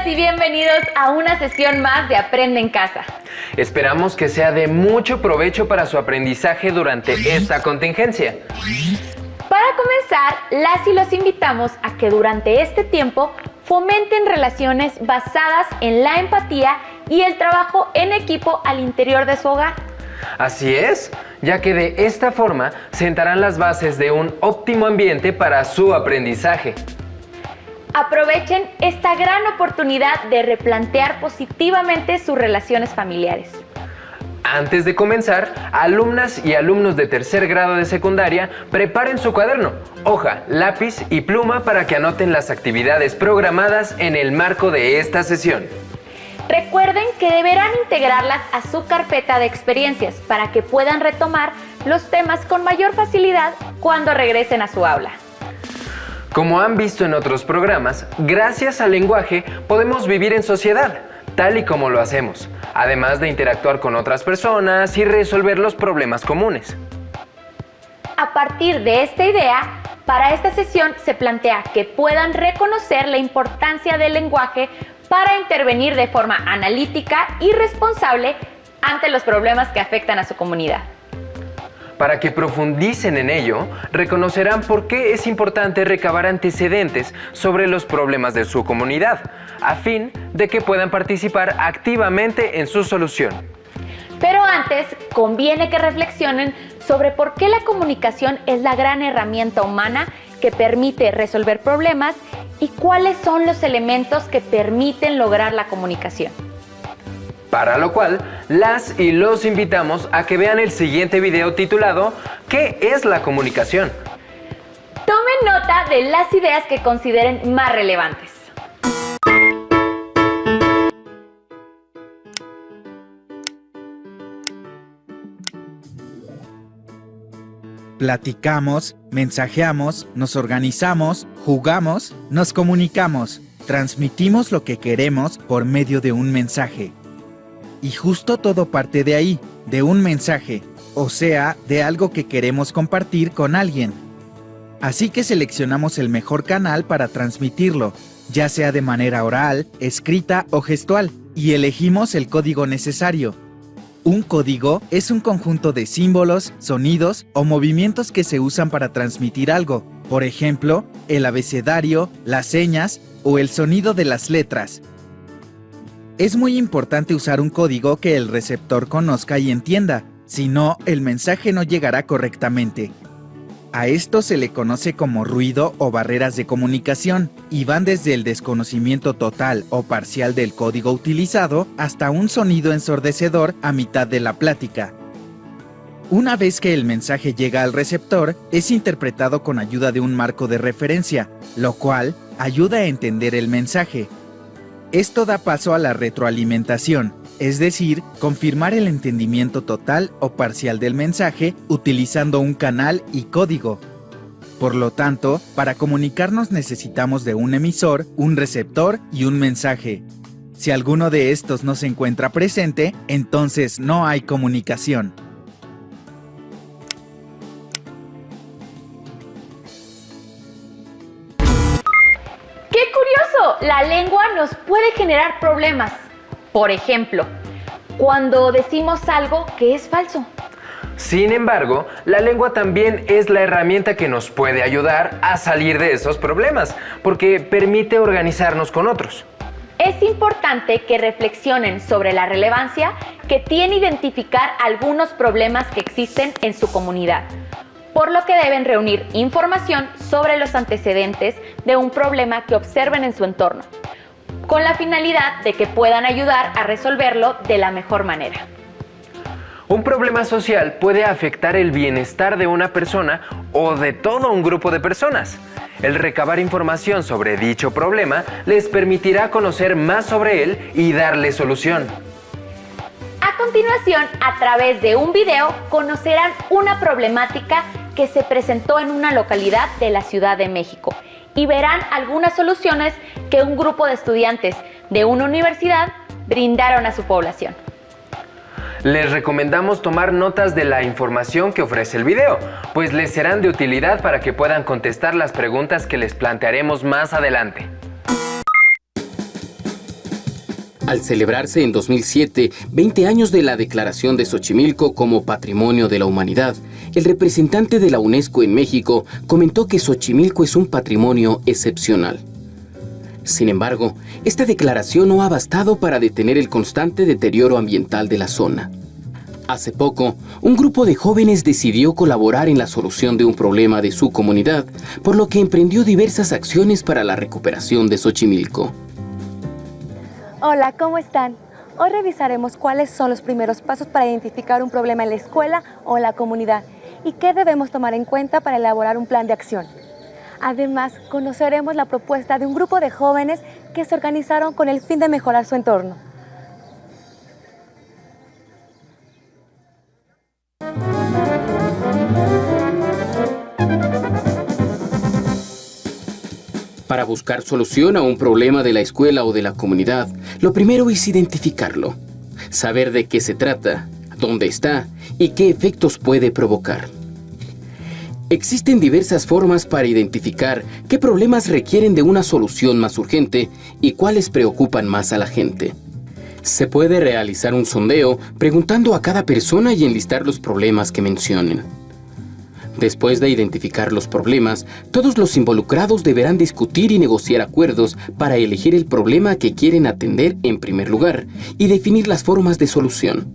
y bienvenidos a una sesión más de Aprende en Casa. Esperamos que sea de mucho provecho para su aprendizaje durante esta contingencia. Para comenzar, las y los invitamos a que durante este tiempo fomenten relaciones basadas en la empatía y el trabajo en equipo al interior de su hogar. Así es, ya que de esta forma sentarán las bases de un óptimo ambiente para su aprendizaje. Aprovechen esta gran oportunidad de replantear positivamente sus relaciones familiares. Antes de comenzar, alumnas y alumnos de tercer grado de secundaria, preparen su cuaderno, hoja, lápiz y pluma para que anoten las actividades programadas en el marco de esta sesión. Recuerden que deberán integrarlas a su carpeta de experiencias para que puedan retomar los temas con mayor facilidad cuando regresen a su aula. Como han visto en otros programas, gracias al lenguaje podemos vivir en sociedad, tal y como lo hacemos, además de interactuar con otras personas y resolver los problemas comunes. A partir de esta idea, para esta sesión se plantea que puedan reconocer la importancia del lenguaje para intervenir de forma analítica y responsable ante los problemas que afectan a su comunidad. Para que profundicen en ello, reconocerán por qué es importante recabar antecedentes sobre los problemas de su comunidad, a fin de que puedan participar activamente en su solución. Pero antes, conviene que reflexionen sobre por qué la comunicación es la gran herramienta humana que permite resolver problemas y cuáles son los elementos que permiten lograr la comunicación. Para lo cual, las y los invitamos a que vean el siguiente video titulado ¿Qué es la comunicación? Tomen nota de las ideas que consideren más relevantes. Platicamos, mensajeamos, nos organizamos, jugamos, nos comunicamos, transmitimos lo que queremos por medio de un mensaje. Y justo todo parte de ahí, de un mensaje, o sea, de algo que queremos compartir con alguien. Así que seleccionamos el mejor canal para transmitirlo, ya sea de manera oral, escrita o gestual, y elegimos el código necesario. Un código es un conjunto de símbolos, sonidos o movimientos que se usan para transmitir algo, por ejemplo, el abecedario, las señas o el sonido de las letras. Es muy importante usar un código que el receptor conozca y entienda, si no, el mensaje no llegará correctamente. A esto se le conoce como ruido o barreras de comunicación, y van desde el desconocimiento total o parcial del código utilizado hasta un sonido ensordecedor a mitad de la plática. Una vez que el mensaje llega al receptor, es interpretado con ayuda de un marco de referencia, lo cual ayuda a entender el mensaje. Esto da paso a la retroalimentación, es decir, confirmar el entendimiento total o parcial del mensaje utilizando un canal y código. Por lo tanto, para comunicarnos necesitamos de un emisor, un receptor y un mensaje. Si alguno de estos no se encuentra presente, entonces no hay comunicación. ¡Qué curioso! La lengua nos puede generar problemas. Por ejemplo, cuando decimos algo que es falso. Sin embargo, la lengua también es la herramienta que nos puede ayudar a salir de esos problemas, porque permite organizarnos con otros. Es importante que reflexionen sobre la relevancia que tiene identificar algunos problemas que existen en su comunidad, por lo que deben reunir información sobre los antecedentes de un problema que observen en su entorno, con la finalidad de que puedan ayudar a resolverlo de la mejor manera. Un problema social puede afectar el bienestar de una persona o de todo un grupo de personas. El recabar información sobre dicho problema les permitirá conocer más sobre él y darle solución. A continuación, a través de un video, conocerán una problemática que se presentó en una localidad de la Ciudad de México y verán algunas soluciones que un grupo de estudiantes de una universidad brindaron a su población. Les recomendamos tomar notas de la información que ofrece el video, pues les serán de utilidad para que puedan contestar las preguntas que les plantearemos más adelante. Al celebrarse en 2007 20 años de la declaración de Xochimilco como Patrimonio de la Humanidad, el representante de la UNESCO en México comentó que Xochimilco es un patrimonio excepcional. Sin embargo, esta declaración no ha bastado para detener el constante deterioro ambiental de la zona. Hace poco, un grupo de jóvenes decidió colaborar en la solución de un problema de su comunidad, por lo que emprendió diversas acciones para la recuperación de Xochimilco. Hola, ¿cómo están? Hoy revisaremos cuáles son los primeros pasos para identificar un problema en la escuela o en la comunidad y qué debemos tomar en cuenta para elaborar un plan de acción. Además, conoceremos la propuesta de un grupo de jóvenes que se organizaron con el fin de mejorar su entorno. Para buscar solución a un problema de la escuela o de la comunidad, lo primero es identificarlo, saber de qué se trata, dónde está y qué efectos puede provocar. Existen diversas formas para identificar qué problemas requieren de una solución más urgente y cuáles preocupan más a la gente. Se puede realizar un sondeo preguntando a cada persona y enlistar los problemas que mencionen. Después de identificar los problemas, todos los involucrados deberán discutir y negociar acuerdos para elegir el problema que quieren atender en primer lugar y definir las formas de solución.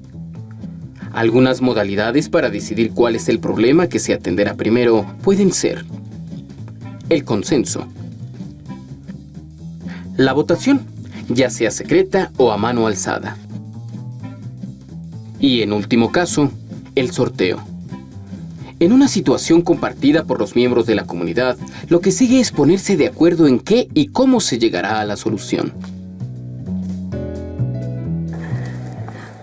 Algunas modalidades para decidir cuál es el problema que se atenderá primero pueden ser: el consenso, la votación, ya sea secreta o a mano alzada, y en último caso, el sorteo. En una situación compartida por los miembros de la comunidad, lo que sigue es ponerse de acuerdo en qué y cómo se llegará a la solución.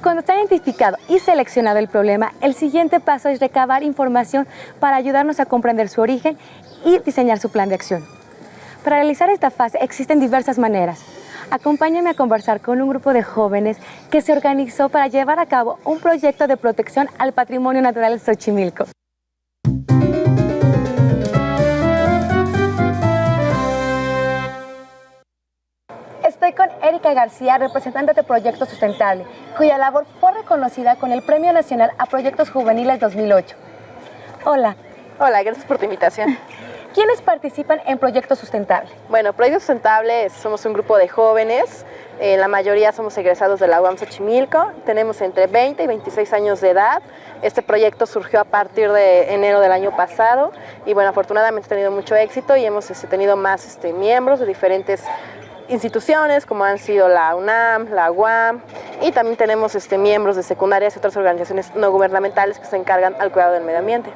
Cuando está identificado y seleccionado el problema, el siguiente paso es recabar información para ayudarnos a comprender su origen y diseñar su plan de acción. Para realizar esta fase existen diversas maneras. Acompáñenme a conversar con un grupo de jóvenes que se organizó para llevar a cabo un proyecto de protección al patrimonio natural de Xochimilco. Estoy con Erika García, representante de Proyecto Sustentable, cuya labor fue reconocida con el Premio Nacional a Proyectos Juveniles 2008. Hola. Hola, gracias por tu invitación. ¿Quiénes participan en Proyecto Sustentable? Bueno, Proyecto Sustentable somos un grupo de jóvenes, la mayoría somos egresados de la UAM Xochimilco, tenemos entre 20 y 26 años de edad. Este proyecto surgió a partir de enero del año pasado y bueno, afortunadamente ha tenido mucho éxito y hemos tenido más miembros de diferentes instituciones como han sido la UNAM, la UAM y también tenemos miembros de secundarias y otras organizaciones no gubernamentales que se encargan al cuidado del medio ambiente.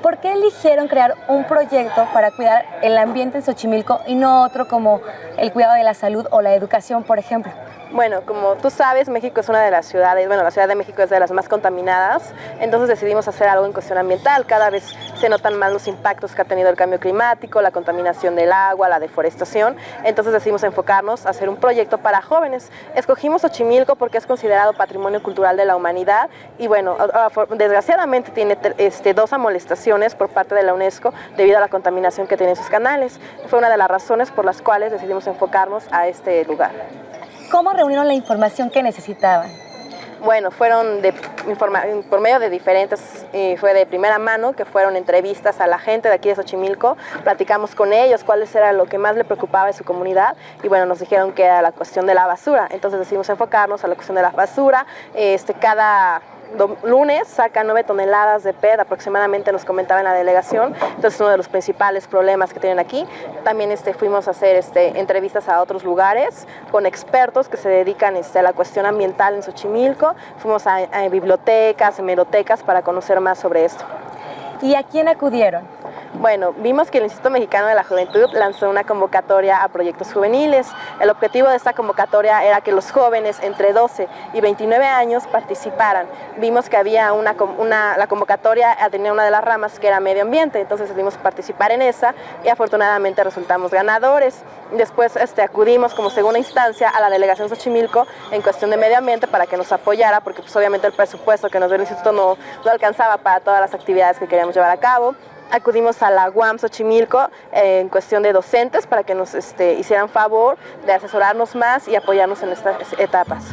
¿Por qué eligieron crear un proyecto para cuidar el ambiente en Xochimilco y no otro como el cuidado de la salud o la educación, por ejemplo? Bueno, como tú sabes, México es una de las ciudades, bueno, la Ciudad de México es de las más contaminadas, entonces decidimos hacer algo en cuestión ambiental. Cada vez se notan más los impactos que ha tenido el cambio climático, la contaminación del agua, la deforestación, entonces decidimos enfocarnos a hacer un proyecto para jóvenes. Escogimos Xochimilco porque es considerado Patrimonio Cultural de la Humanidad y bueno, desgraciadamente tiene 2 amonestaciones por parte de la UNESCO debido a la contaminación que tienen sus canales. Fue una de las razones por las cuales decidimos enfocarnos a este lugar. ¿Cómo reunieron la información que necesitaban? Bueno, fueron por medio de diferentes, fue de primera mano, que fueron entrevistas a la gente de aquí de Xochimilco, platicamos con ellos cuáles era lo que más le preocupaba de su comunidad y bueno, nos dijeron que era la cuestión de la basura, entonces decidimos enfocarnos a la cuestión de la basura. Cada lunes sacan 9 toneladas de PET aproximadamente, nos comentaba en la delegación, entonces es uno de los principales problemas que tienen aquí. También fuimos a hacer entrevistas a otros lugares con expertos que se dedican a la cuestión ambiental en Xochimilco, fuimos a bibliotecas, hemerotecas para conocer más sobre esto. ¿Y a quién acudieron? Bueno, vimos que el Instituto Mexicano de la Juventud lanzó una convocatoria a proyectos juveniles. El objetivo de esta convocatoria era que los jóvenes entre 12 y 29 años participaran. Vimos que había la convocatoria tenía una de las ramas que era medio ambiente, entonces decidimos participar en esa y afortunadamente resultamos ganadores. Después acudimos como segunda instancia a la delegación Xochimilco en cuestión de medio ambiente para que nos apoyara, porque pues obviamente el presupuesto que nos dio el instituto no alcanzaba para todas las actividades que queríamos llevar a cabo. acudimos a la UAM Xochimilco en cuestión de docentes para que nos hicieran favor de asesorarnos más y apoyarnos en estas etapas.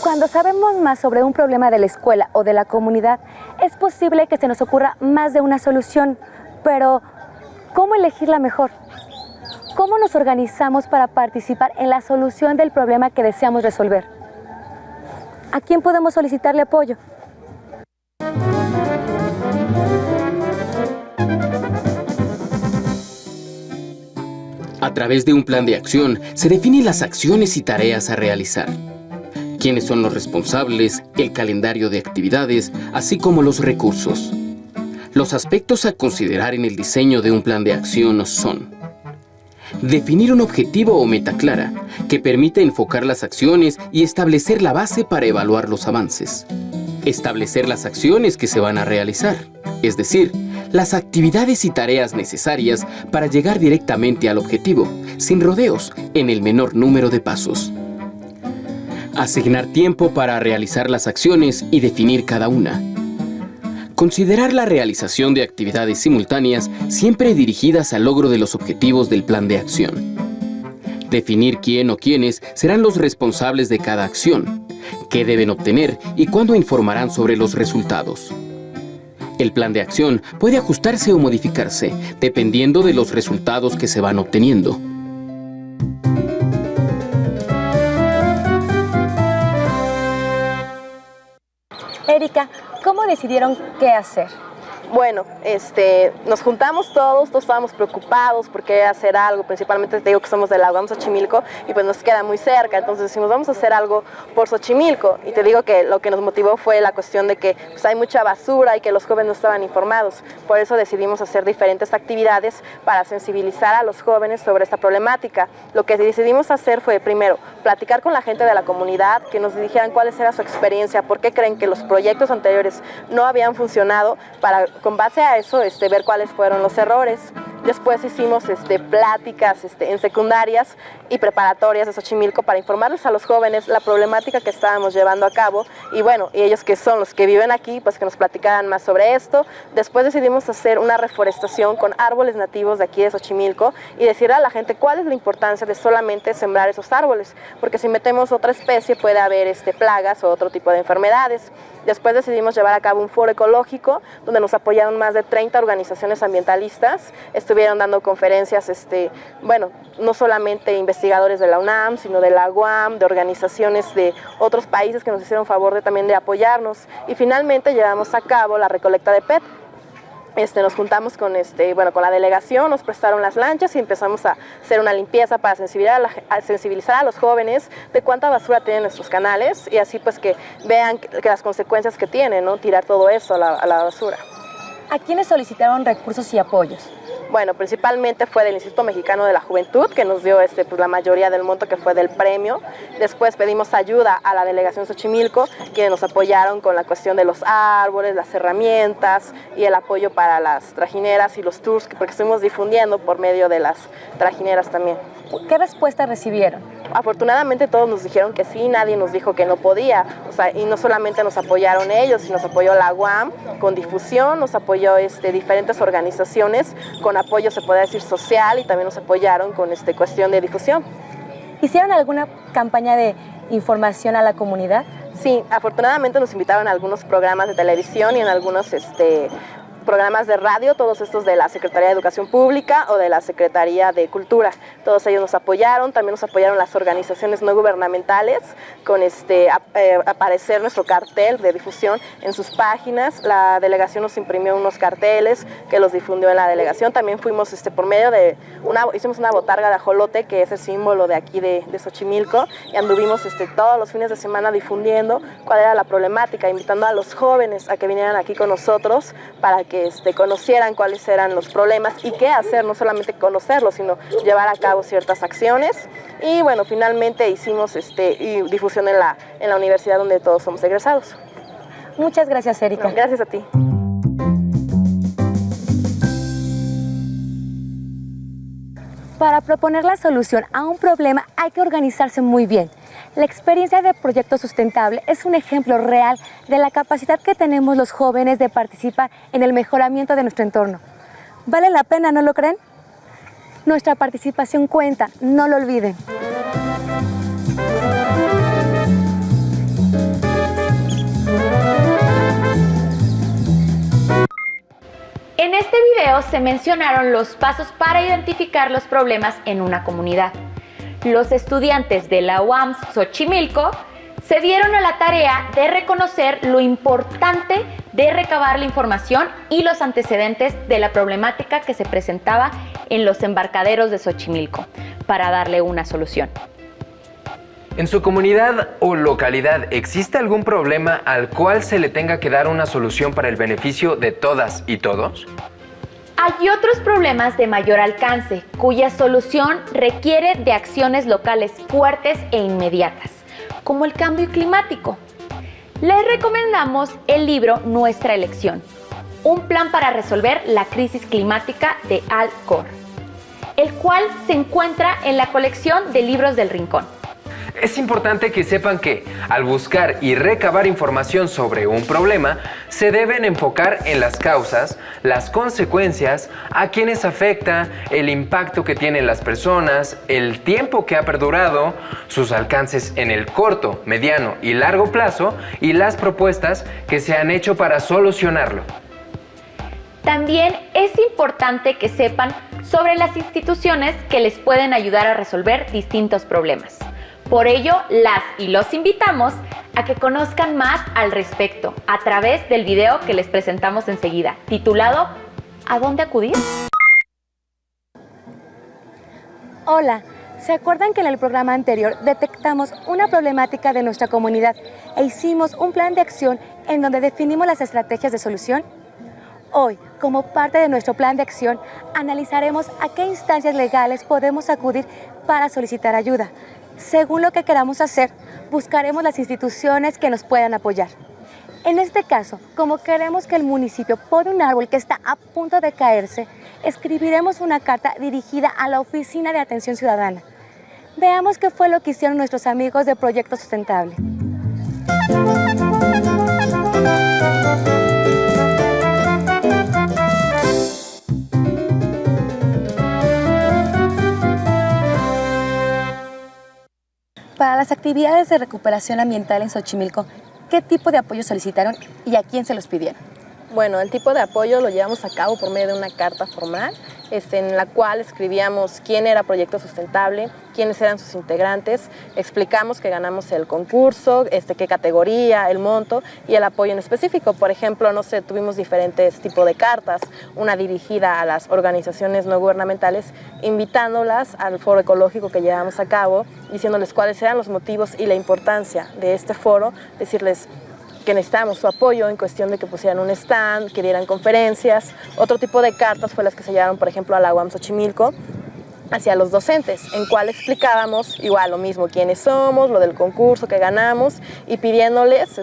Cuando sabemos más sobre un problema de la escuela o de la comunidad, es posible que se nos ocurra más de una solución, pero ¿cómo elegir la mejor? ¿Cómo nos organizamos para participar en la solución del problema que deseamos resolver? ¿A quién podemos solicitarle apoyo? A través de un plan de acción se definen las acciones y tareas a realizar. Quiénes son los responsables, el calendario de actividades, así como los recursos. Los aspectos a considerar en el diseño de un plan de acción son: definir un objetivo o meta clara, que permite enfocar las acciones y establecer la base para evaluar los avances. Establecer las acciones que se van a realizar, es decir, las actividades y tareas necesarias para llegar directamente al objetivo, sin rodeos, en el menor número de pasos. Asignar tiempo para realizar las acciones y definir cada una. Considerar la realización de actividades simultáneas siempre dirigidas al logro de los objetivos del plan de acción. Definir quién o quiénes serán los responsables de cada acción, qué deben obtener y cuándo informarán sobre los resultados. El plan de acción puede ajustarse o modificarse dependiendo de los resultados que se van obteniendo. Erika, ¿cómo decidieron qué hacer? Bueno, nos juntamos todos estábamos preocupados por querer hacer algo, principalmente te digo que somos de la UAM Xochimilco y pues nos queda muy cerca, entonces decimos vamos a hacer algo por Xochimilco y te digo que lo que nos motivó fue la cuestión de que pues, hay mucha basura y que los jóvenes no estaban informados, por eso decidimos hacer diferentes actividades para sensibilizar a los jóvenes sobre esta problemática. Lo que decidimos hacer fue primero platicar con la gente de la comunidad, que nos dijeran cuál era su experiencia, por qué creen que los proyectos anteriores no habían funcionado, para con base a eso ver cuáles fueron los errores. Después hicimos pláticas en secundarias y preparatorias de Xochimilco para informarles a los jóvenes la problemática que estábamos llevando a cabo y bueno, y ellos que son los que viven aquí, pues que nos platicaran más sobre esto. Después decidimos hacer una reforestación con árboles nativos de aquí de Xochimilco y decirle a la gente cuál es la importancia de solamente sembrar esos árboles, porque si metemos otra especie puede haber plagas o otro tipo de enfermedades. Después decidimos llevar a cabo un foro ecológico donde nos apoyaron más de 30 organizaciones ambientalistas, estuvieron dando conferencias, bueno, no solamente investigadores de la UNAM, sino de la UAM, de organizaciones de otros países que nos hicieron favor también de apoyarnos. Y finalmente llevamos a cabo la recolecta de PET. Nos juntamos con, con la delegación, nos prestaron las lanchas y empezamos a hacer una limpieza para sensibilizar a los jóvenes de cuánta basura tienen nuestros canales y así pues que vean que las consecuencias que tiene, ¿no? Tirar todo eso a la basura. ¿A quiénes solicitaron recursos y apoyos? Bueno, principalmente fue del Instituto Mexicano de la Juventud, que nos dio pues, la mayoría del monto que fue del premio. Después pedimos ayuda a la Delegación Xochimilco, quienes nos apoyaron con la cuestión de los árboles, las herramientas y el apoyo para las trajineras y los tours, porque estuvimos difundiendo por medio de las trajineras también. ¿Qué respuesta recibieron? Afortunadamente todos nos dijeron que sí, nadie nos dijo que no podía, y no solamente nos apoyaron ellos, sino nos apoyó la UAM con difusión, nos apoyó diferentes organizaciones con apoyo, se puede decir, social, y también nos apoyaron con cuestión de difusión. ¿Hicieron alguna campaña de información a la comunidad? Sí, afortunadamente nos invitaron a algunos programas de televisión y en algunos programas de radio, todos estos de la Secretaría de Educación Pública o de la Secretaría de Cultura. Todos ellos nos apoyaron, también nos apoyaron las organizaciones no gubernamentales con aparecer nuestro cartel de difusión en sus páginas. La delegación nos imprimió unos carteles que los difundió en la delegación. También fuimos por medio de hicimos una botarga de ajolote, que es el símbolo de aquí de Xochimilco, y anduvimos todos los fines de semana difundiendo cuál era la problemática, invitando a los jóvenes a que vinieran aquí con nosotros para que conocieran cuáles eran los problemas y qué hacer, no solamente conocerlos, sino llevar a cabo ciertas acciones. Y bueno, finalmente hicimos difusión en la universidad donde todos somos egresados. Muchas gracias, Erika. Gracias a ti. Para proponer la solución a un problema hay que organizarse muy bien. La experiencia de Proyecto Sustentable es un ejemplo real de la capacidad que tenemos los jóvenes de participar en el mejoramiento de nuestro entorno. Vale la pena, ¿no lo creen? Nuestra participación cuenta, no lo olviden. En este video se mencionaron los pasos para identificar los problemas en una comunidad. Los estudiantes de la UAM Xochimilco se dieron a la tarea de reconocer lo importante de recabar la información y los antecedentes de la problemática que se presentaba en los embarcaderos de Xochimilco para darle una solución. ¿En su comunidad o localidad existe algún problema al cual se le tenga que dar una solución para el beneficio de todas y todos? Hay otros problemas de mayor alcance, cuya solución requiere de acciones locales fuertes e inmediatas, como el cambio climático. Les recomendamos el libro Nuestra Elección, un plan para resolver la crisis climática de Al Gore, el cual se encuentra en la colección de libros del Rincón. Es importante que sepan que, al buscar y recabar información sobre un problema, se deben enfocar en las causas, las consecuencias, a quienes afecta, el impacto que tienen las personas, el tiempo que ha perdurado, sus alcances en el corto, mediano y largo plazo y las propuestas que se han hecho para solucionarlo. También es importante que sepan sobre las instituciones que les pueden ayudar a resolver distintos problemas. Por ello, las y los invitamos a que conozcan más al respecto a través del video que les presentamos enseguida, titulado ¿A dónde acudir? Hola, ¿se acuerdan que en el programa anterior detectamos una problemática de nuestra comunidad e hicimos un plan de acción en donde definimos las estrategias de solución? Hoy, como parte de nuestro plan de acción, analizaremos a qué instancias legales podemos acudir para solicitar ayuda. Según lo que queramos hacer, buscaremos las instituciones que nos puedan apoyar. En este caso, como queremos que el municipio pode un árbol que está a punto de caerse, escribiremos una carta dirigida a la Oficina de Atención Ciudadana. Veamos qué fue lo que hicieron nuestros amigos de Proyecto Sustentable. Para las actividades de recuperación ambiental en Xochimilco, ¿qué tipo de apoyo solicitaron y a quién se los pidieron? Bueno, el tipo de apoyo lo llevamos a cabo por medio de una carta formal, en la cual escribíamos quién era Proyecto Sustentable, quiénes eran sus integrantes, explicamos que ganamos el concurso, qué categoría, el monto y el apoyo en específico. Por ejemplo, no sé, tuvimos diferentes tipos de cartas, una dirigida a las organizaciones no gubernamentales, invitándolas al foro ecológico que llevamos a cabo, diciéndoles cuáles eran los motivos y la importancia de este foro, decirles que necesitamos su apoyo en cuestión de que pusieran un stand, que dieran conferencias. Otro tipo de cartas fue las que se llevaron, por ejemplo, a la UAM Xochimilco, hacia los docentes, en cual explicábamos igual lo mismo, quiénes somos, lo del concurso que ganamos y pidiéndoles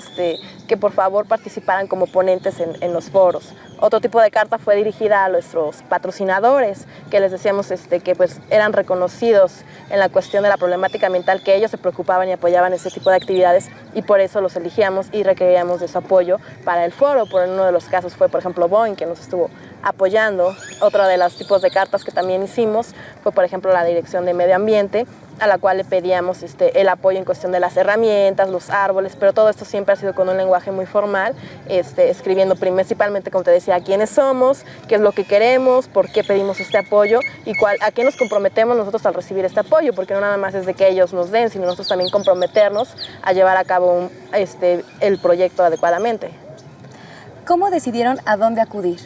que por favor participaran como ponentes en los foros. Otro tipo de carta fue dirigida a nuestros patrocinadores, que les decíamos que pues eran reconocidos en la cuestión de la problemática ambiental, que ellos se preocupaban y apoyaban ese tipo de actividades y por eso los elegíamos y requeríamos de su apoyo para el foro. Por uno de los casos fue, por ejemplo, Boeing, que nos estuvo apoyando. Otro de los tipos de cartas que también hicimos fue, por ejemplo, la Dirección de Medio Ambiente, a la cual le pedíamos el apoyo en cuestión de las herramientas, los árboles, pero todo esto siempre ha sido con un lenguaje muy formal, escribiendo principalmente, como te decía, quiénes somos, qué es lo que queremos, por qué pedimos este apoyo y a qué nos comprometemos nosotros al recibir este apoyo, porque no nada más es de que ellos nos den, sino nosotros también comprometernos a llevar a cabo el proyecto adecuadamente. ¿Cómo decidieron a dónde acudir?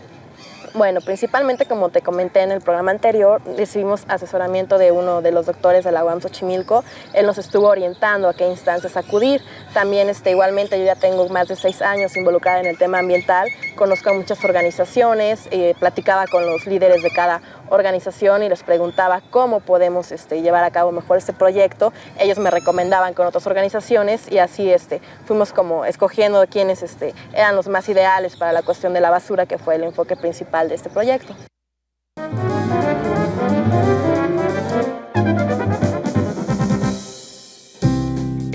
Bueno, principalmente, como te comenté en el programa anterior, recibimos asesoramiento de uno de los doctores de la UAM Xochimilco. Él nos estuvo orientando a qué instancias acudir. También igualmente yo ya tengo más de 6 años involucrada en el tema ambiental, conozco a muchas organizaciones, platicaba con los líderes de cada organización y les preguntaba cómo podemos llevar a cabo mejor este proyecto. Ellos me recomendaban con otras organizaciones y así fuimos como escogiendo quiénes eran los más ideales para la cuestión de la basura, que fue el enfoque principal de este proyecto.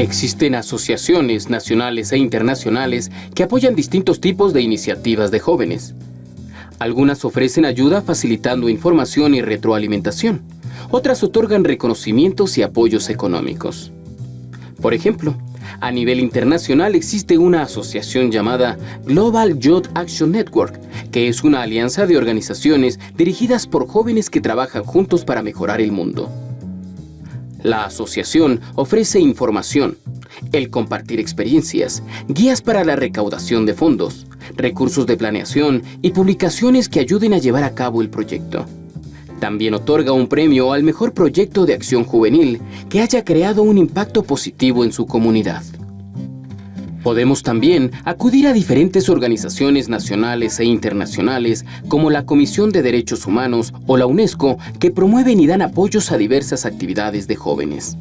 Existen asociaciones nacionales e internacionales que apoyan distintos tipos de iniciativas de jóvenes. Algunas ofrecen ayuda facilitando información y retroalimentación. Otras otorgan reconocimientos y apoyos económicos. Por ejemplo, a nivel internacional existe una asociación llamada Global Youth Action Network, que es una alianza de organizaciones dirigidas por jóvenes que trabajan juntos para mejorar el mundo. La asociación ofrece información, el compartir experiencias, guías para la recaudación de fondos, recursos de planeación y publicaciones que ayuden a llevar a cabo el proyecto. También otorga un premio al mejor proyecto de acción juvenil que haya creado un impacto positivo en su comunidad. Podemos también acudir a diferentes organizaciones nacionales e internacionales como la Comisión de Derechos Humanos o la UNESCO, que promueven y dan apoyos a diversas actividades de jóvenes.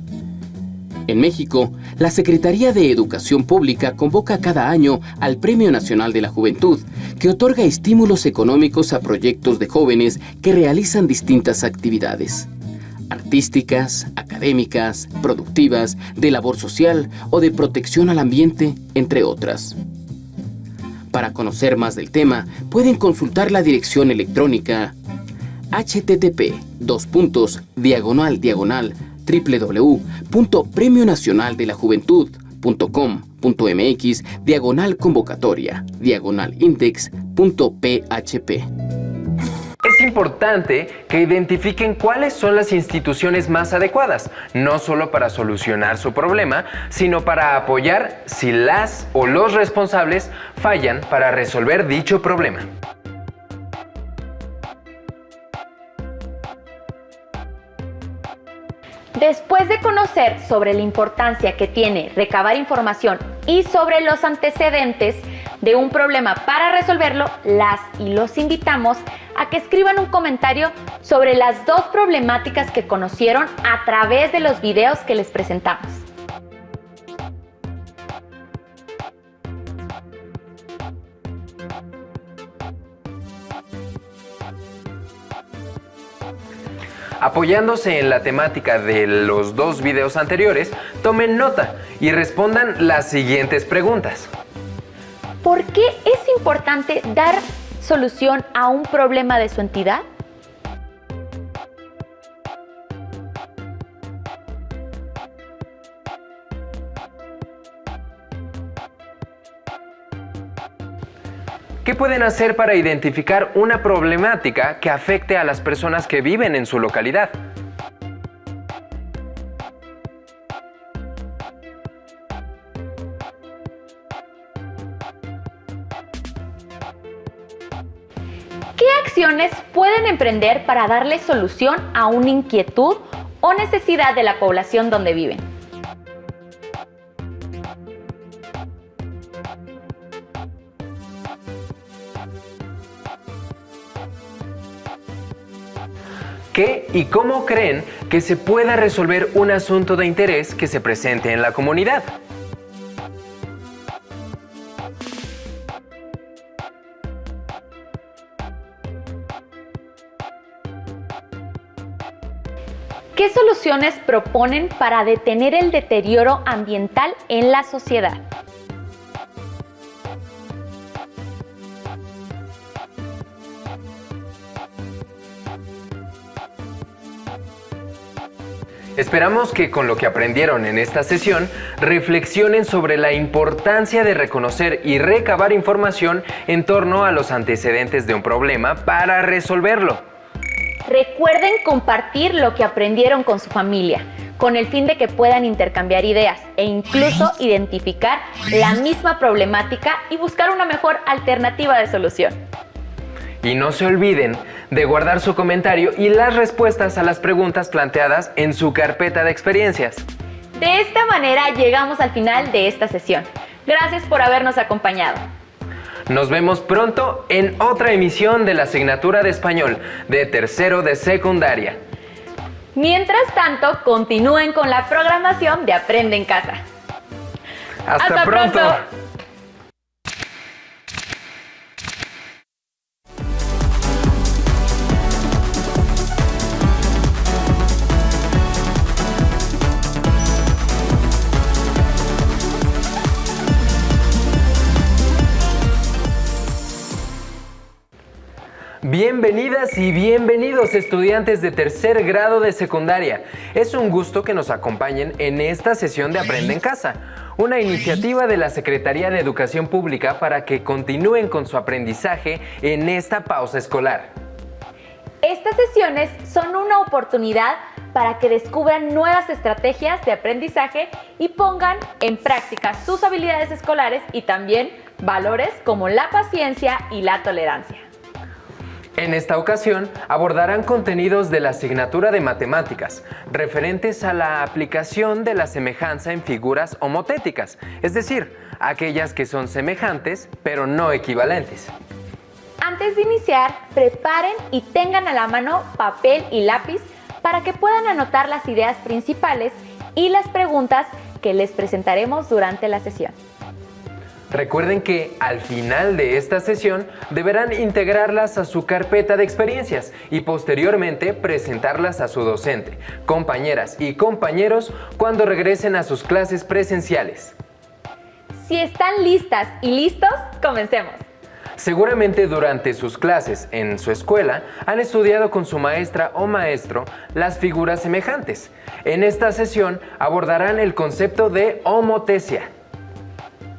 En México, la Secretaría de Educación Pública convoca cada año al Premio Nacional de la Juventud, que otorga estímulos económicos a proyectos de jóvenes que realizan distintas actividades artísticas, académicas, productivas, de labor social o de protección al ambiente, entre otras. Para conocer más del tema, pueden consultar la dirección electrónica http://www.premionacionaldelajuventud.com.mx/convocatoria/index.php. Es importante que identifiquen cuáles son las instituciones más adecuadas, no solo para solucionar su problema, sino para apoyar si las o los responsables fallan para resolver dicho problema. Después de conocer sobre la importancia que tiene recabar información y sobre los antecedentes de un problema para resolverlo, las y los invitamos a que escriban un comentario sobre las dos problemáticas que conocieron a través de los videos que les presentamos. Apoyándose en la temática de los dos videos anteriores, tomen nota y respondan las siguientes preguntas. ¿Por qué es importante dar solución a un problema de su entidad? ¿Qué pueden hacer para identificar una problemática que afecte a las personas que viven en su localidad? ¿Qué acciones pueden emprender para darle solución a una inquietud o necesidad de la población donde viven? ¿Qué y cómo creen que se pueda resolver un asunto de interés que se presente en la comunidad? ¿Qué soluciones proponen para detener el deterioro ambiental en la sociedad? Esperamos que con lo que aprendieron en esta sesión reflexionen sobre la importancia de reconocer y recabar información en torno a los antecedentes de un problema para resolverlo. Recuerden compartir lo que aprendieron con su familia, con el fin de que puedan intercambiar ideas e incluso identificar la misma problemática y buscar una mejor alternativa de solución. Y no se olviden de guardar su comentario y las respuestas a las preguntas planteadas en su carpeta de experiencias. De esta manera llegamos al final de esta sesión. Gracias por habernos acompañado. Nos vemos pronto en otra emisión de la asignatura de español de tercero de secundaria. Mientras tanto, continúen con la programación de Aprende en Casa. ¡Hasta pronto! Bienvenidas y bienvenidos estudiantes de tercer grado de secundaria. Es un gusto que nos acompañen en esta sesión de Aprende en Casa, una iniciativa de la Secretaría de Educación Pública para que continúen con su aprendizaje en esta pausa escolar. Estas sesiones son una oportunidad para que descubran nuevas estrategias de aprendizaje y pongan en práctica sus habilidades escolares y también valores como la paciencia y la tolerancia. En esta ocasión abordarán contenidos de la asignatura de matemáticas, referentes a la aplicación de la semejanza en figuras homotéticas, es decir, aquellas que son semejantes pero no equivalentes. Antes de iniciar, preparen y tengan a la mano papel y lápiz para que puedan anotar las ideas principales y las preguntas que les presentaremos durante la sesión. Recuerden que al final de esta sesión deberán integrarlas a su carpeta de experiencias y posteriormente presentarlas a su docente, compañeras y compañeros cuando regresen a sus clases presenciales. Si están listas y listos, comencemos. Seguramente durante sus clases en su escuela han estudiado con su maestra o maestro las figuras semejantes. En esta sesión abordarán el concepto de homotesia.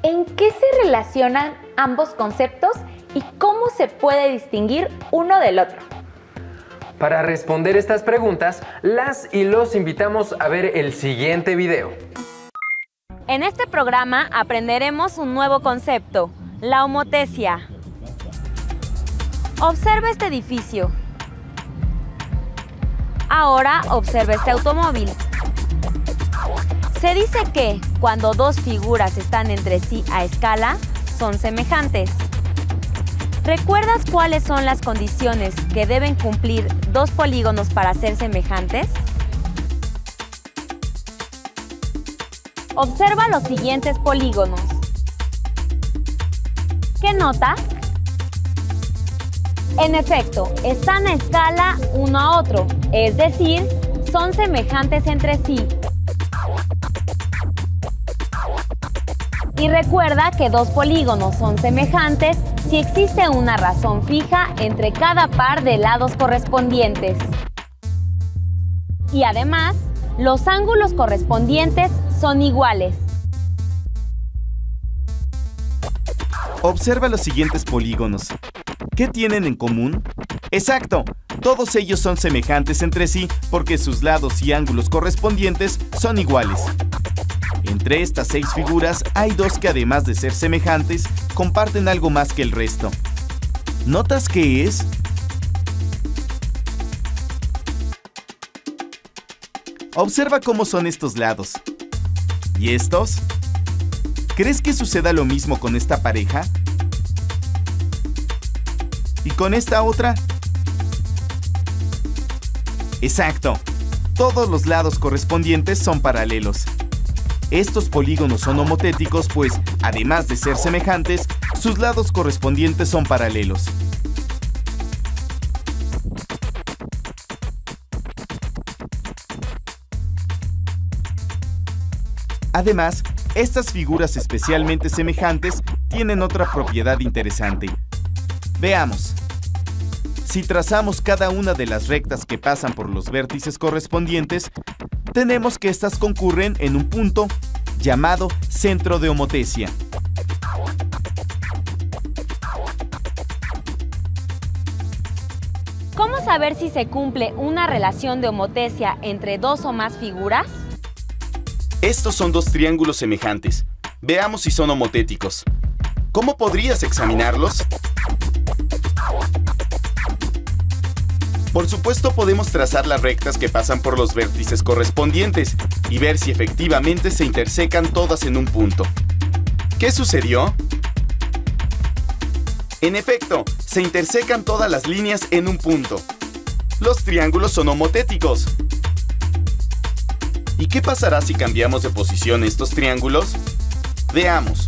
¿En qué se relacionan ambos conceptos y cómo se puede distinguir uno del otro? Para responder estas preguntas, las y los invitamos a ver el siguiente video. En este programa aprenderemos un nuevo concepto, la homotesia. Observa este edificio. Ahora observa este automóvil. Se dice que cuando dos figuras están entre sí a escala, son semejantes. ¿Recuerdas cuáles son las condiciones que deben cumplir dos polígonos para ser semejantes? Observa los siguientes polígonos. ¿Qué notas? En efecto, están a escala uno a otro, es decir, son semejantes entre sí. Y recuerda que dos polígonos son semejantes si existe una razón fija entre cada par de lados correspondientes. Y además, los ángulos correspondientes son iguales. Observa los siguientes polígonos. ¿Qué tienen en común? ¡Exacto! Todos ellos son semejantes entre sí porque sus lados y ángulos correspondientes son iguales. Entre estas 6 figuras hay 2 que además de ser semejantes, comparten algo más que el resto. ¿Notas qué es? Observa cómo son estos lados. ¿Y estos? ¿Crees que suceda lo mismo con esta pareja? ¿Y con esta otra? Exacto. Todos los lados correspondientes son paralelos. Estos polígonos son homotéticos, pues, además de ser semejantes, sus lados correspondientes son paralelos. Además, estas figuras especialmente semejantes tienen otra propiedad interesante. Veamos. Si trazamos cada una de las rectas que pasan por los vértices correspondientes, tenemos que estas concurren en un punto llamado centro de homotesia. ¿Cómo saber si se cumple una relación de homotesia entre dos o más figuras? Estos son dos triángulos semejantes. Veamos si son homotéticos. ¿Cómo podrías examinarlos? Por supuesto, podemos trazar las rectas que pasan por los vértices correspondientes y ver si efectivamente se intersecan todas en un punto. ¿Qué sucedió? En efecto, se intersecan todas las líneas en un punto. Los triángulos son homotéticos. ¿Y qué pasará si cambiamos de posición estos triángulos? Veamos.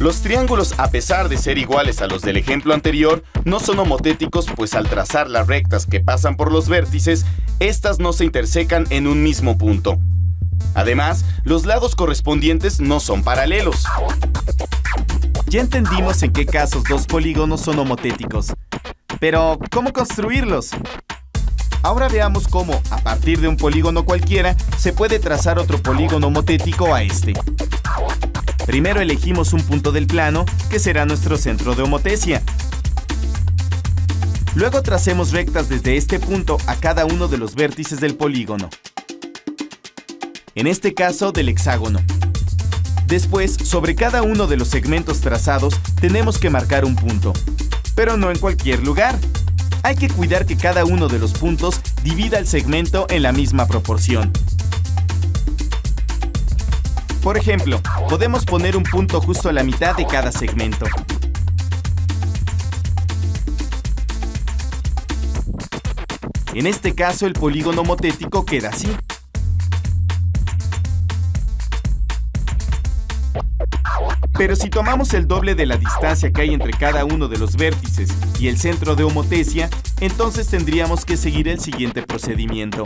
Los triángulos, a pesar de ser iguales a los del ejemplo anterior, no son homotéticos, pues al trazar las rectas que pasan por los vértices, estas no se intersecan en un mismo punto. Además, los lados correspondientes no son paralelos. Ya entendimos en qué casos dos polígonos son homotéticos. Pero, ¿cómo construirlos? Ahora veamos cómo, a partir de un polígono cualquiera, se puede trazar otro polígono homotético a este. Primero elegimos un punto del plano, que será nuestro centro de homotesia. Luego tracemos rectas desde este punto a cada uno de los vértices del polígono. En este caso, del hexágono. Después, sobre cada uno de los segmentos trazados, tenemos que marcar un punto. Pero no en cualquier lugar. Hay que cuidar que cada uno de los puntos divida el segmento en la misma proporción. Por ejemplo, podemos poner un punto justo a la mitad de cada segmento. En este caso, el polígono homotético queda así. Pero si tomamos el doble de la distancia que hay entre cada uno de los vértices y el centro de homotesia, entonces tendríamos que seguir el siguiente procedimiento.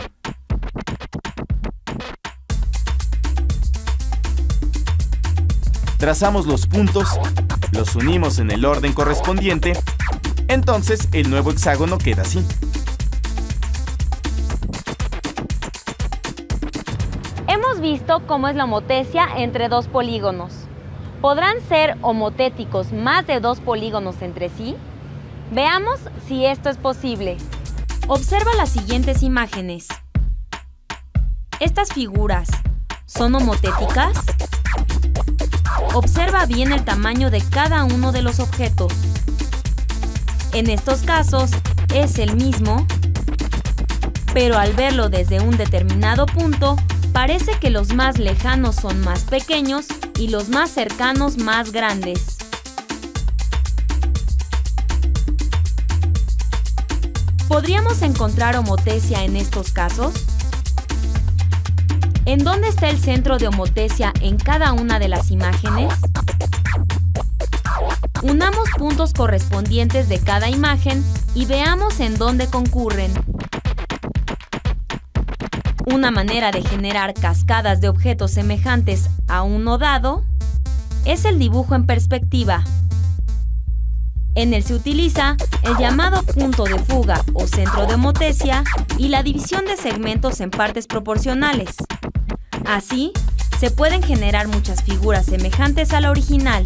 Trazamos los puntos, los unimos en el orden correspondiente, entonces el nuevo hexágono queda así. Hemos visto cómo es la homotesia entre dos polígonos. ¿Podrán ser homotéticos más de dos polígonos entre sí? Veamos si esto es posible. Observa las siguientes imágenes. ¿Estas figuras son homotéticas? Observa bien el tamaño de cada uno de los objetos. En estos casos es el mismo, pero al verlo desde un determinado punto, parece que los más lejanos son más pequeños y los más cercanos más grandes. ¿Podríamos encontrar homotesia en estos casos? ¿En dónde está el centro de homotesia en cada una de las imágenes? Unamos puntos correspondientes de cada imagen y veamos en dónde concurren. Una manera de generar cascadas de objetos semejantes a uno dado es el dibujo en perspectiva. En él se utiliza el llamado punto de fuga o centro de homotesia y la división de segmentos en partes proporcionales. Así, se pueden generar muchas figuras semejantes a la original.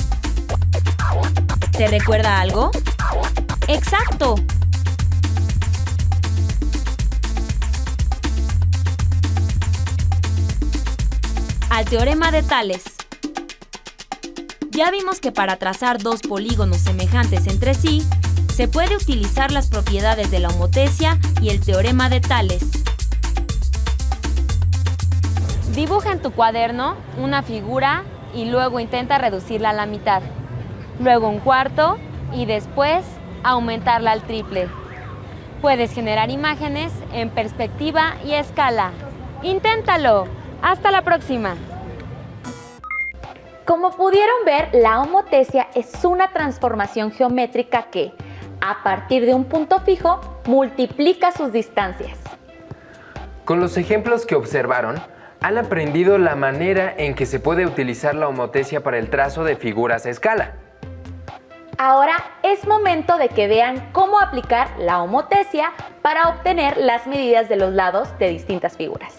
¿Te recuerda algo? ¡Exacto! Al teorema de Tales. Ya vimos que para trazar dos polígonos semejantes entre sí, se puede utilizar las propiedades de la homotesia y el teorema de Tales. Dibuja en tu cuaderno una figura y luego intenta reducirla a la mitad, luego un cuarto y después aumentarla al triple. Puedes generar imágenes en perspectiva y escala. ¡Inténtalo! ¡Hasta la próxima! Como pudieron ver, la homotesia es una transformación geométrica que, a partir de un punto fijo, multiplica sus distancias. Con los ejemplos que observaron, han aprendido la manera en que se puede utilizar la homotesia para el trazo de figuras a escala. Ahora es momento de que vean cómo aplicar la homotesia para obtener las medidas de los lados de distintas figuras.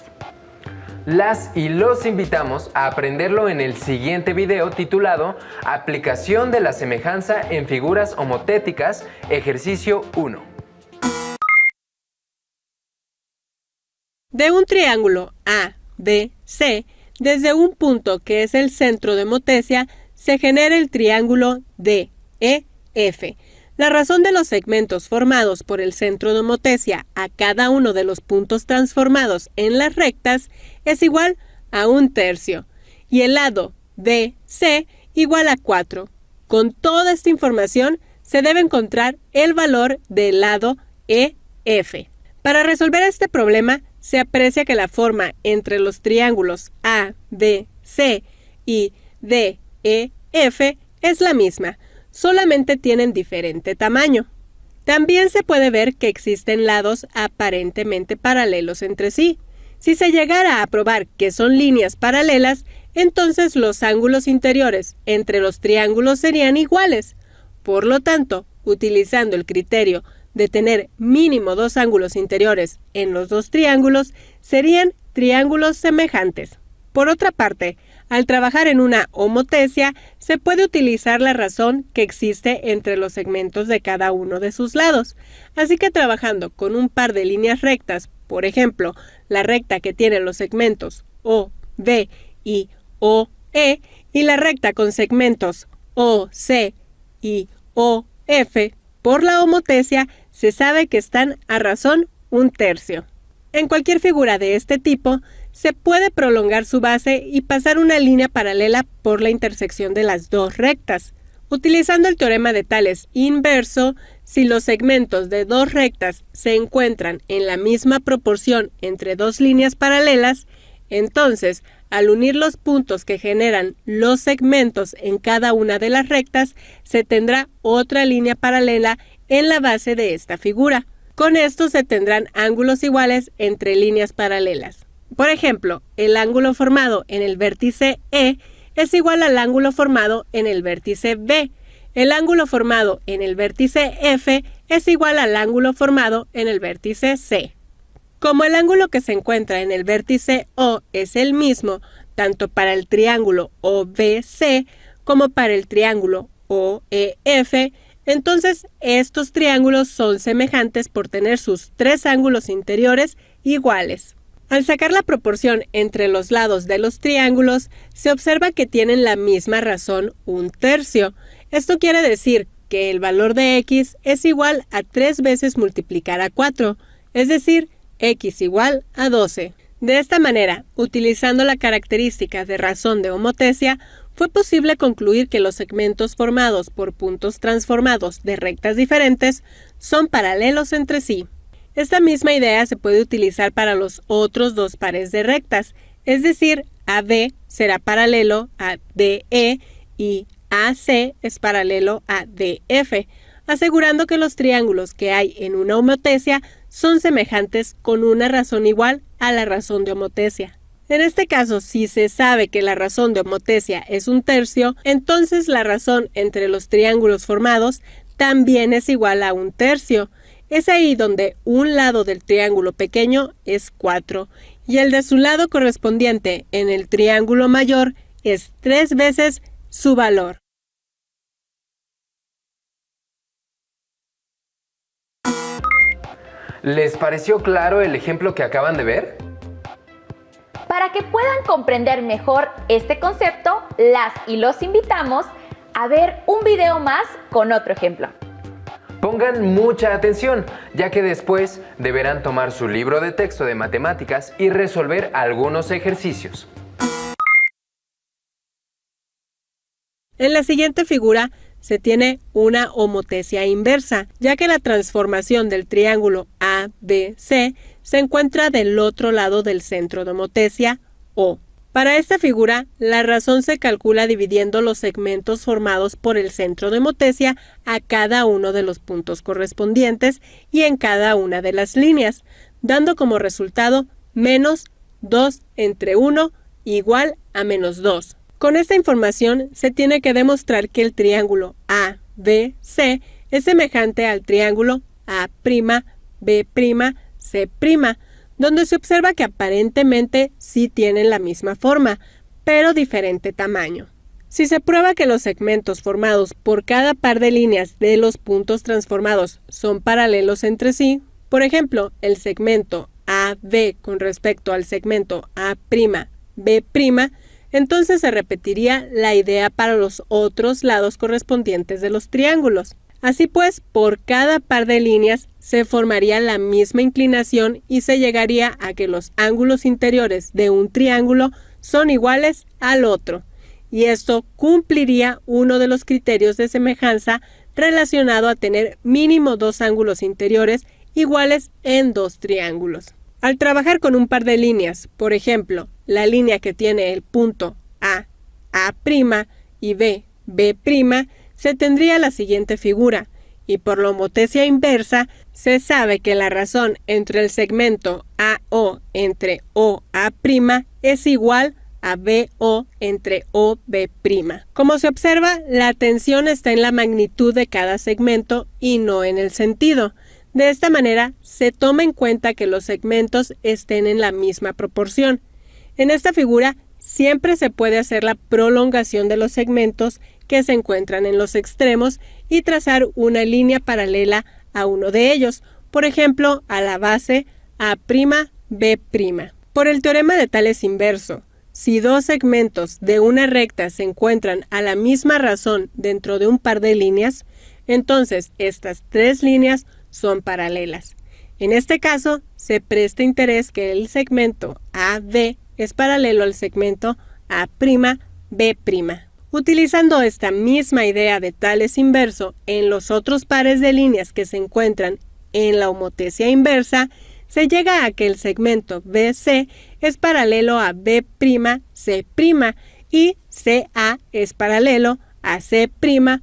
Las y los invitamos a aprenderlo en el siguiente video titulado Aplicación de la semejanza en figuras homotéticas, ejercicio 1. De un triángulo ABC, desde un punto que es el centro de homotesia, se genera el triángulo DEF. La razón de los segmentos formados por el centro de homotesia a cada uno de los puntos transformados en las rectas es igual a 1/3 y el lado DC igual a 4. Con toda esta información se debe encontrar el valor del lado EF. Para resolver este problema se aprecia que la forma entre los triángulos ABC y DEF es la misma. Solamente tienen diferente tamaño. También se puede ver que existen lados aparentemente paralelos entre sí. Si se llegara a probar que son líneas paralelas, entonces los ángulos interiores entre los triángulos serían iguales. Por lo tanto, utilizando el criterio de tener mínimo 2 ángulos interiores en los 2 triángulos, serían triángulos semejantes. Por otra parte, al trabajar en una homotesia, se puede utilizar la razón que existe entre los segmentos de cada uno de sus lados. Así que trabajando con un par de líneas rectas, por ejemplo, la recta que tiene los segmentos OB y OE, y la recta con segmentos OC y OF, por la homotesia se sabe que están a razón 1/3. En cualquier figura de este tipo, se puede prolongar su base y pasar una línea paralela por la intersección de las 2 rectas. Utilizando el teorema de Tales inverso, si los segmentos de 2 rectas se encuentran en la misma proporción entre 2 líneas paralelas, entonces, al unir los puntos que generan los segmentos en cada una de las rectas, se tendrá otra línea paralela en la base de esta figura. Con esto se tendrán ángulos iguales entre líneas paralelas. Por ejemplo, el ángulo formado en el vértice E es igual al ángulo formado en el vértice B. El ángulo formado en el vértice F es igual al ángulo formado en el vértice C. Como el ángulo que se encuentra en el vértice O es el mismo, tanto para el triángulo OBC como para el triángulo OEF, entonces estos triángulos son semejantes por tener sus 3 ángulos interiores iguales. Al sacar la proporción entre los lados de los triángulos, se observa que tienen la misma razón 1/3. Esto quiere decir que el valor de x es igual a 3 veces multiplicar a 4, es decir, x igual a 12. De esta manera, utilizando la característica de razón de homotesia, fue posible concluir que los segmentos formados por puntos transformados de rectas diferentes son paralelos entre sí. Esta misma idea se puede utilizar para los otros 2 pares de rectas, es decir, AB será paralelo a DE y AC es paralelo a DF, asegurando que los triángulos que hay en una homotesia son semejantes con una razón igual a la razón de homotesia. En este caso, si se sabe que la razón de homotesia es 1/3, entonces la razón entre los triángulos formados también es igual a 1/3. Es ahí donde un lado del triángulo pequeño es 4 y el de su lado correspondiente en el triángulo mayor es 3 veces su valor. ¿Les pareció claro el ejemplo que acaban de ver? Para que puedan comprender mejor este concepto, las y los invitamos a ver un video más con otro ejemplo. Pongan mucha atención, ya que después deberán tomar su libro de texto de matemáticas y resolver algunos ejercicios. En la siguiente figura se tiene una homotesia inversa, ya que la transformación del triángulo ABC se encuentra del otro lado del centro de homotesia O. Para esta figura, la razón se calcula dividiendo los segmentos formados por el centro de homotesia a cada uno de los puntos correspondientes y en cada una de las líneas, dando como resultado menos 2 entre 1 igual a menos 2. Con esta información se tiene que demostrar que el triángulo ABC es semejante al triángulo A'B'C', donde se observa que aparentemente sí tienen la misma forma, pero diferente tamaño. Si se prueba que los segmentos formados por cada par de líneas de los puntos transformados son paralelos entre sí, por ejemplo, el segmento AB con respecto al segmento A'B', entonces se repetiría la idea para los otros lados correspondientes de los triángulos. Así pues, por cada par de líneas se formaría la misma inclinación y se llegaría a que los ángulos interiores de un triángulo son iguales al otro. Y esto cumpliría uno de los criterios de semejanza relacionado a tener mínimo 2 ángulos interiores iguales en 2 triángulos. Al trabajar con un par de líneas, por ejemplo, la línea que tiene el punto A', y B', se tendría la siguiente figura, y por la homotesia inversa, se sabe que la razón entre el segmento AO entre OA' es igual a BO entre OB'. Como se observa, la atención está en la magnitud de cada segmento y no en el sentido. De esta manera, se toma en cuenta que los segmentos estén en la misma proporción. En esta figura, siempre se puede hacer la prolongación de los segmentos que se encuentran en los extremos y trazar una línea paralela a uno de ellos, por ejemplo, a la base A'B'. Por el teorema de Tales inverso, si dos segmentos de una recta se encuentran a la misma razón dentro de un par de líneas, entonces estas tres líneas son paralelas. En este caso, se presta interés que el segmento AB es paralelo al segmento A'B'. Utilizando esta misma idea de Tales inverso en los otros pares de líneas que se encuentran en la homotesia inversa, se llega a que el segmento BC es paralelo a B'C' y CA es paralelo a C'A'.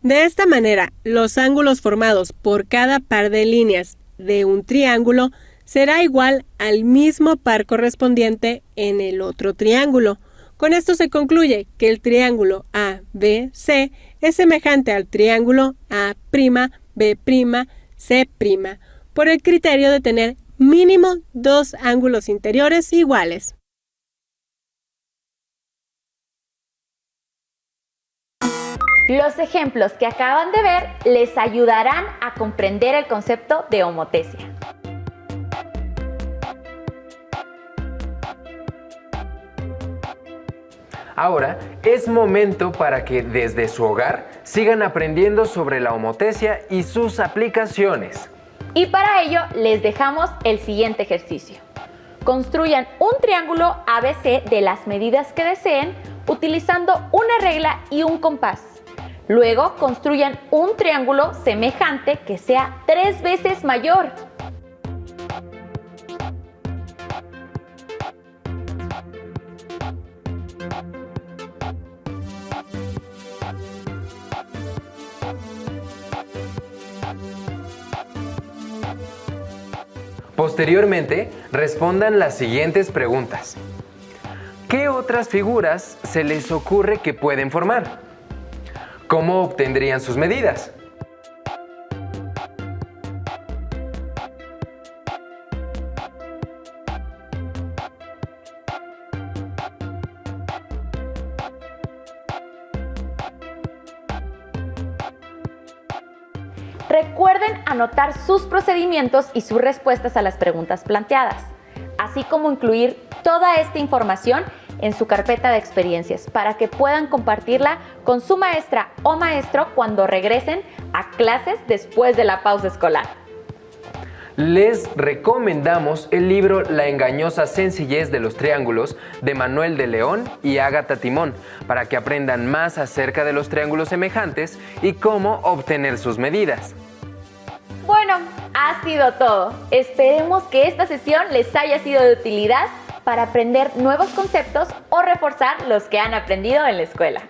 De esta manera, los ángulos formados por cada par de líneas de un triángulo será igual al mismo par correspondiente en el otro triángulo. Con esto se concluye que el triángulo ABC es semejante al triángulo A'B', C', por el criterio de tener mínimo dos ángulos interiores iguales. Los ejemplos que acaban de ver les ayudarán a comprender el concepto de homotesia. Ahora es momento para que desde su hogar sigan aprendiendo sobre la homotesia y sus aplicaciones. Y para ello les dejamos el siguiente ejercicio. Construyan un triángulo ABC de las medidas que deseen utilizando una regla y un compás. Luego construyan un triángulo semejante que sea 3 veces mayor. Posteriormente, respondan las siguientes preguntas. ¿Qué otras figuras se les ocurre que pueden formar? ¿Cómo obtendrían sus medidas? Recuerden anotar sus procedimientos y sus respuestas a las preguntas planteadas, así como incluir toda esta información en su carpeta de experiencias para que puedan compartirla con su maestra o maestro cuando regresen a clases después de la pausa escolar. Les recomendamos el libro La engañosa sencillez de los triángulos de Manuel de León y Ágata Timón para que aprendan más acerca de los triángulos semejantes y cómo obtener sus medidas. Bueno, ha sido todo. Esperemos que esta sesión les haya sido de utilidad para aprender nuevos conceptos o reforzar los que han aprendido en la escuela.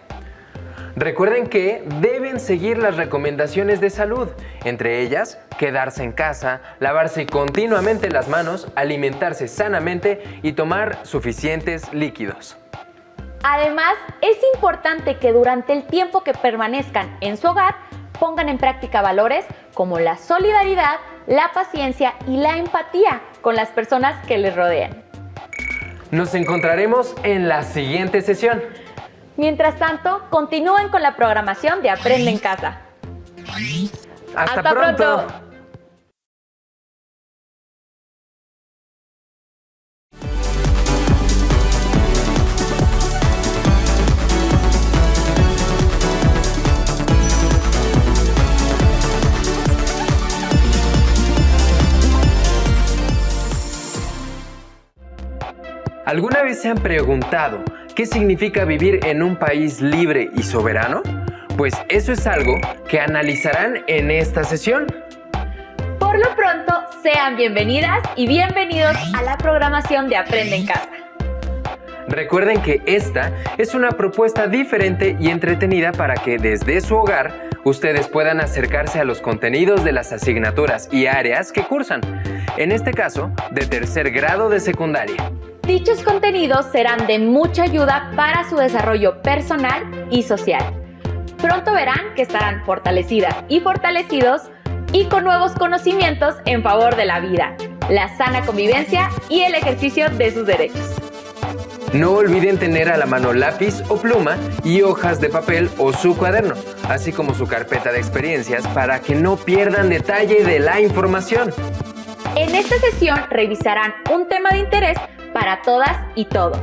Recuerden que deben seguir las recomendaciones de salud, entre ellas quedarse en casa, lavarse continuamente las manos, alimentarse sanamente y tomar suficientes líquidos. Además, es importante que durante el tiempo que permanezcan en su hogar pongan en práctica valores como la solidaridad, la paciencia y la empatía con las personas que les rodean. Nos encontraremos en la siguiente sesión. Mientras tanto, continúen con la programación de Aprende en Casa. ¡Hasta pronto! ¿Alguna vez se han preguntado qué significa vivir en un país libre y soberano? Pues eso es algo que analizarán en esta sesión. Por lo pronto, sean bienvenidas y bienvenidos a la programación de Aprende en Casa. Recuerden que esta es una propuesta diferente y entretenida para que desde su hogar ustedes puedan acercarse a los contenidos de las asignaturas y áreas que cursan, en este caso, de tercer grado de secundaria. Dichos contenidos serán de mucha ayuda para su desarrollo personal y social. Pronto verán que estarán fortalecidas y fortalecidos y con nuevos conocimientos en favor de la vida, la sana convivencia y el ejercicio de sus derechos. No olviden tener a la mano lápiz o pluma y hojas de papel o su cuaderno, así como su carpeta de experiencias para que no pierdan detalle de la información. En esta sesión revisarán un tema de interés para todas y todos.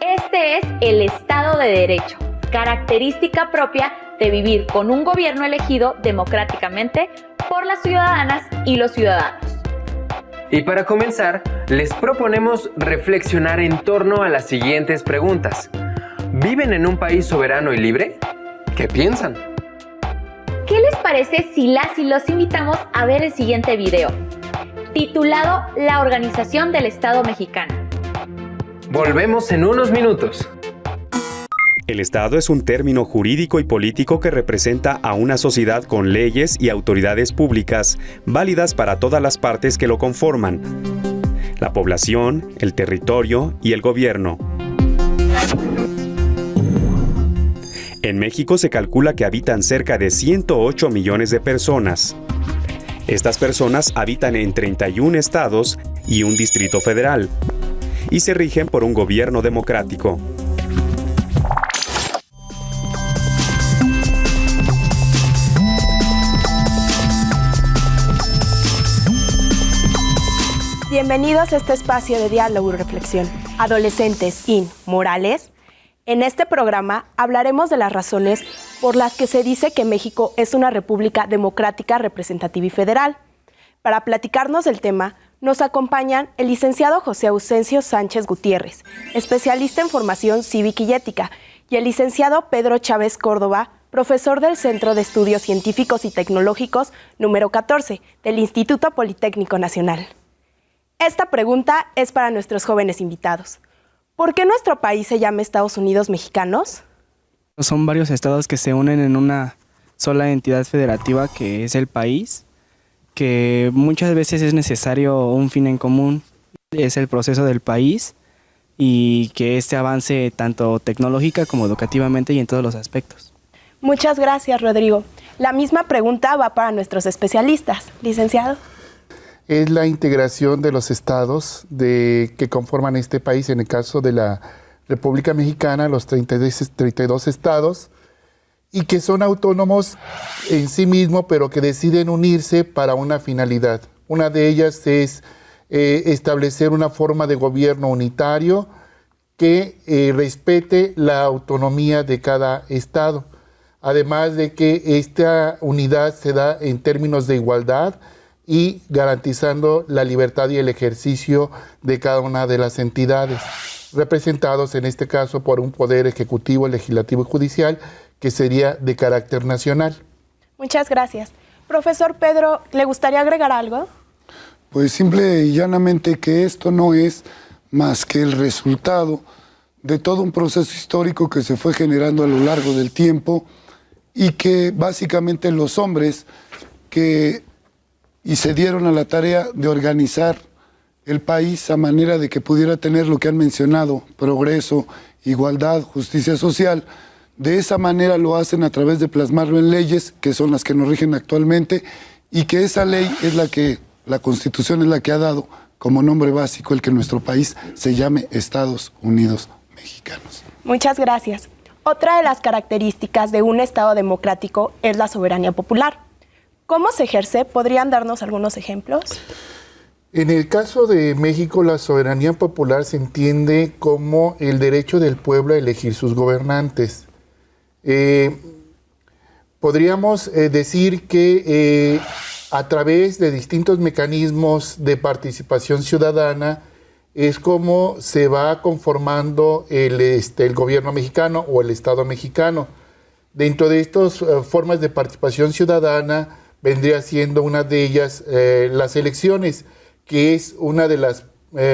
Este es el Estado de Derecho, característica propia de vivir con un gobierno elegido democráticamente por las ciudadanas y los ciudadanos. Y para comenzar, les proponemos reflexionar en torno a las siguientes preguntas. ¿Viven en un país soberano y libre? ¿Qué piensan? ¿Qué les parece si las y los invitamos a ver el siguiente video, titulado La Organización del Estado Mexicano? Volvemos en unos minutos. El Estado es un término jurídico y político que representa a una sociedad con leyes y autoridades públicas válidas para todas las partes que lo conforman: la población, el territorio y el gobierno. En México se calcula que habitan cerca de 108 millones de personas. Estas personas habitan en 31 estados y un distrito federal, y se rigen por un gobierno democrático. Bienvenidos a este espacio de diálogo y reflexión. Adolescentes inmorales. En este programa hablaremos de las razones por las que se dice que México es una república democrática, representativa y federal. Para platicarnos del tema, nos acompañan el licenciado José Ausencio Sánchez Gutiérrez, especialista en formación cívica y ética, y el licenciado Pedro Chávez Córdoba, profesor del Centro de Estudios Científicos y Tecnológicos número 14 del Instituto Politécnico Nacional. Esta pregunta es para nuestros jóvenes invitados. ¿Por qué nuestro país se llama Estados Unidos Mexicanos? Son varios estados que se unen en una sola entidad federativa que es el país, que muchas veces es necesario un fin en común, es el proceso del país y que este avance tanto tecnológica como educativamente y en todos los aspectos. Muchas gracias, Rodrigo. La misma pregunta va para nuestros especialistas. Licenciado. Es la integración de los estados que conforman este país. En el caso de la República Mexicana, los 32 estados, y que son autónomos en sí mismos, pero que deciden unirse para una finalidad. Una de ellas es establecer una forma de gobierno unitario que respete la autonomía de cada estado. Además de que esta unidad se da en términos de igualdad y garantizando la libertad y el ejercicio de cada una de las entidades, representados en este caso por un poder ejecutivo, legislativo y judicial, que sería de carácter nacional. Muchas gracias. Profesor Pedro, ¿le gustaría agregar algo? Pues simple y llanamente que esto no es más que el resultado de todo un proceso histórico que se fue generando a lo largo del tiempo y que básicamente los hombres y se dieron a la tarea de organizar el país a manera de que pudiera tener lo que han mencionado: progreso, igualdad, justicia social. De esa manera lo hacen a través de plasmarlo en leyes, que son las que nos rigen actualmente, y que esa ley es la Constitución es la que ha dado como nombre básico el que nuestro país se llame Estados Unidos Mexicanos. Muchas gracias. Otra de las características de un Estado democrático es la soberanía popular. ¿Cómo se ejerce? ¿Podrían darnos algunos ejemplos? En el caso de México, la soberanía popular se entiende como el derecho del pueblo a elegir sus gobernantes. Podríamos decir que a través de distintos mecanismos de participación ciudadana es como se va conformando el gobierno mexicano o el Estado mexicano. Dentro de estas formas de participación ciudadana vendría siendo una de ellas las elecciones, que es una de las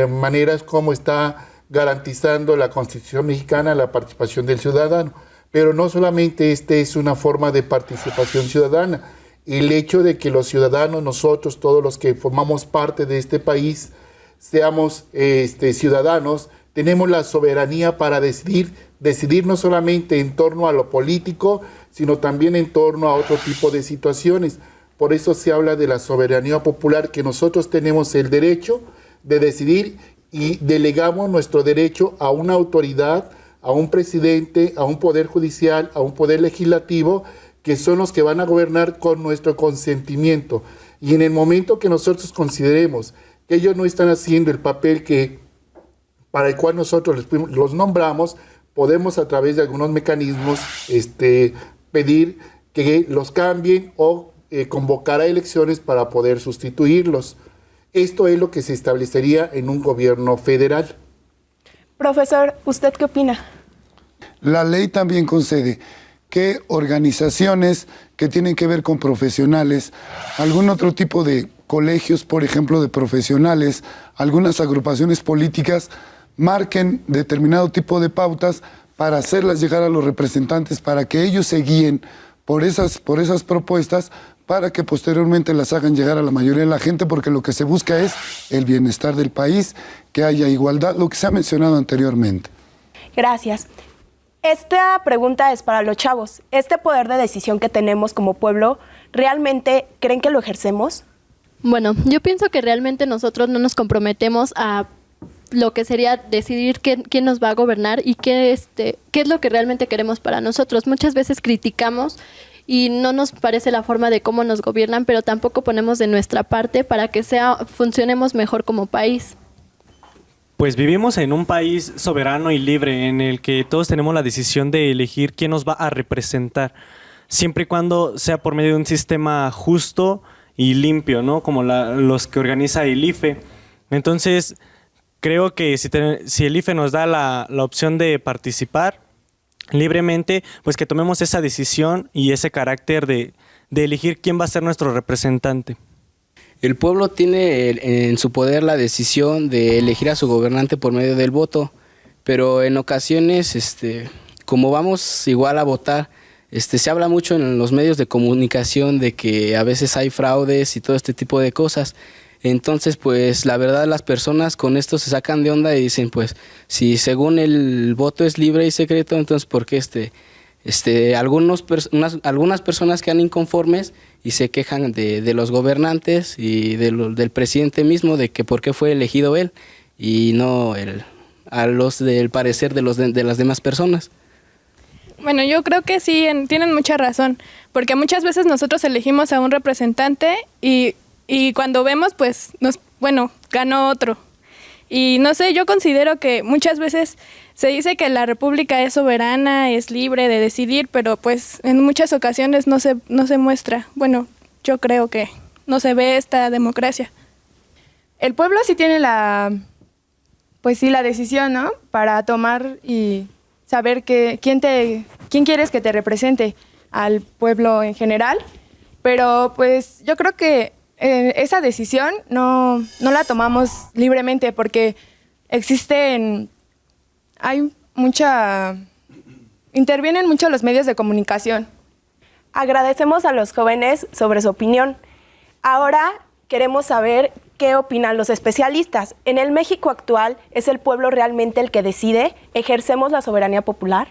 maneras como está garantizando la Constitución mexicana la participación del ciudadano. Pero no solamente es una forma de participación ciudadana. El hecho de que los ciudadanos, nosotros, todos los que formamos parte de este país, seamos ciudadanos, tenemos la soberanía para decidir no solamente en torno a lo político, sino también en torno a otro tipo de situaciones. Por eso se habla de la soberanía popular, que nosotros tenemos el derecho de decidir y delegamos nuestro derecho a una autoridad, a un presidente, a un poder judicial, a un poder legislativo, que son los que van a gobernar con nuestro consentimiento. Y en el momento que nosotros consideremos que ellos no están haciendo el papel para el cual nosotros los nombramos, podemos a través de algunos mecanismos pedir que los cambien o convocar a elecciones para poder sustituirlos. Esto es lo que se establecería en un gobierno federal. Profesor, ¿usted qué opina? La ley también concede que organizaciones que tienen que ver con profesionales, algún otro tipo de colegios, por ejemplo, de profesionales, algunas agrupaciones políticas, marquen determinado tipo de pautas para hacerlas llegar a los representantes, para que ellos se guíen por esas propuestas, para que posteriormente las hagan llegar a la mayoría de la gente, porque lo que se busca es el bienestar del país, que haya igualdad, lo que se ha mencionado anteriormente. Gracias. Esta pregunta es para los chavos. ¿Este poder de decisión que tenemos como pueblo, realmente creen que lo ejercemos? Bueno, yo pienso que realmente nosotros no nos comprometemos a lo que sería decidir quién nos va a gobernar y qué es lo que realmente queremos para nosotros. Muchas veces criticamos y no nos parece la forma de cómo nos gobiernan, pero tampoco ponemos de nuestra parte para que funcionemos mejor como país. Pues vivimos en un país soberano y libre en el que todos tenemos la decisión de elegir quién nos va a representar, siempre y cuando sea por medio de un sistema justo y limpio, ¿no? Como los que organiza el IFE. Entonces, creo que si el IFE nos da la opción de participar libremente, pues que tomemos esa decisión y ese carácter de elegir quién va a ser nuestro representante. El pueblo tiene en su poder la decisión de elegir a su gobernante por medio del voto, pero en ocasiones, como vamos igual a votar, se habla mucho en los medios de comunicación de que a veces hay fraudes y todo este tipo de cosas. Entonces, pues la verdad las personas con esto se sacan de onda y dicen, pues, si según el voto es libre y secreto, entonces ¿por qué algunas personas quedan inconformes y se quejan de los gobernantes y del presidente mismo, de que por qué fue elegido él y no del parecer de las demás personas? Bueno, yo creo que sí, tienen mucha razón, porque muchas veces nosotros elegimos a un representante y cuando vemos, pues, ganó otro. Y no sé, yo considero que muchas veces se dice que la república es soberana, es libre de decidir, pero pues en muchas ocasiones no se muestra. Bueno, yo creo que no se ve esta democracia. El pueblo sí tiene la decisión, ¿no? Para tomar y saber quién quieres que te represente al pueblo en general. Pero pues yo creo que esa decisión no la tomamos libremente porque intervienen mucho los medios de comunicación. Agradecemos a los jóvenes sobre su opinión. Ahora queremos saber qué opinan los especialistas. ¿En el México actual es el pueblo realmente el que decide? ¿Ejercemos la soberanía popular?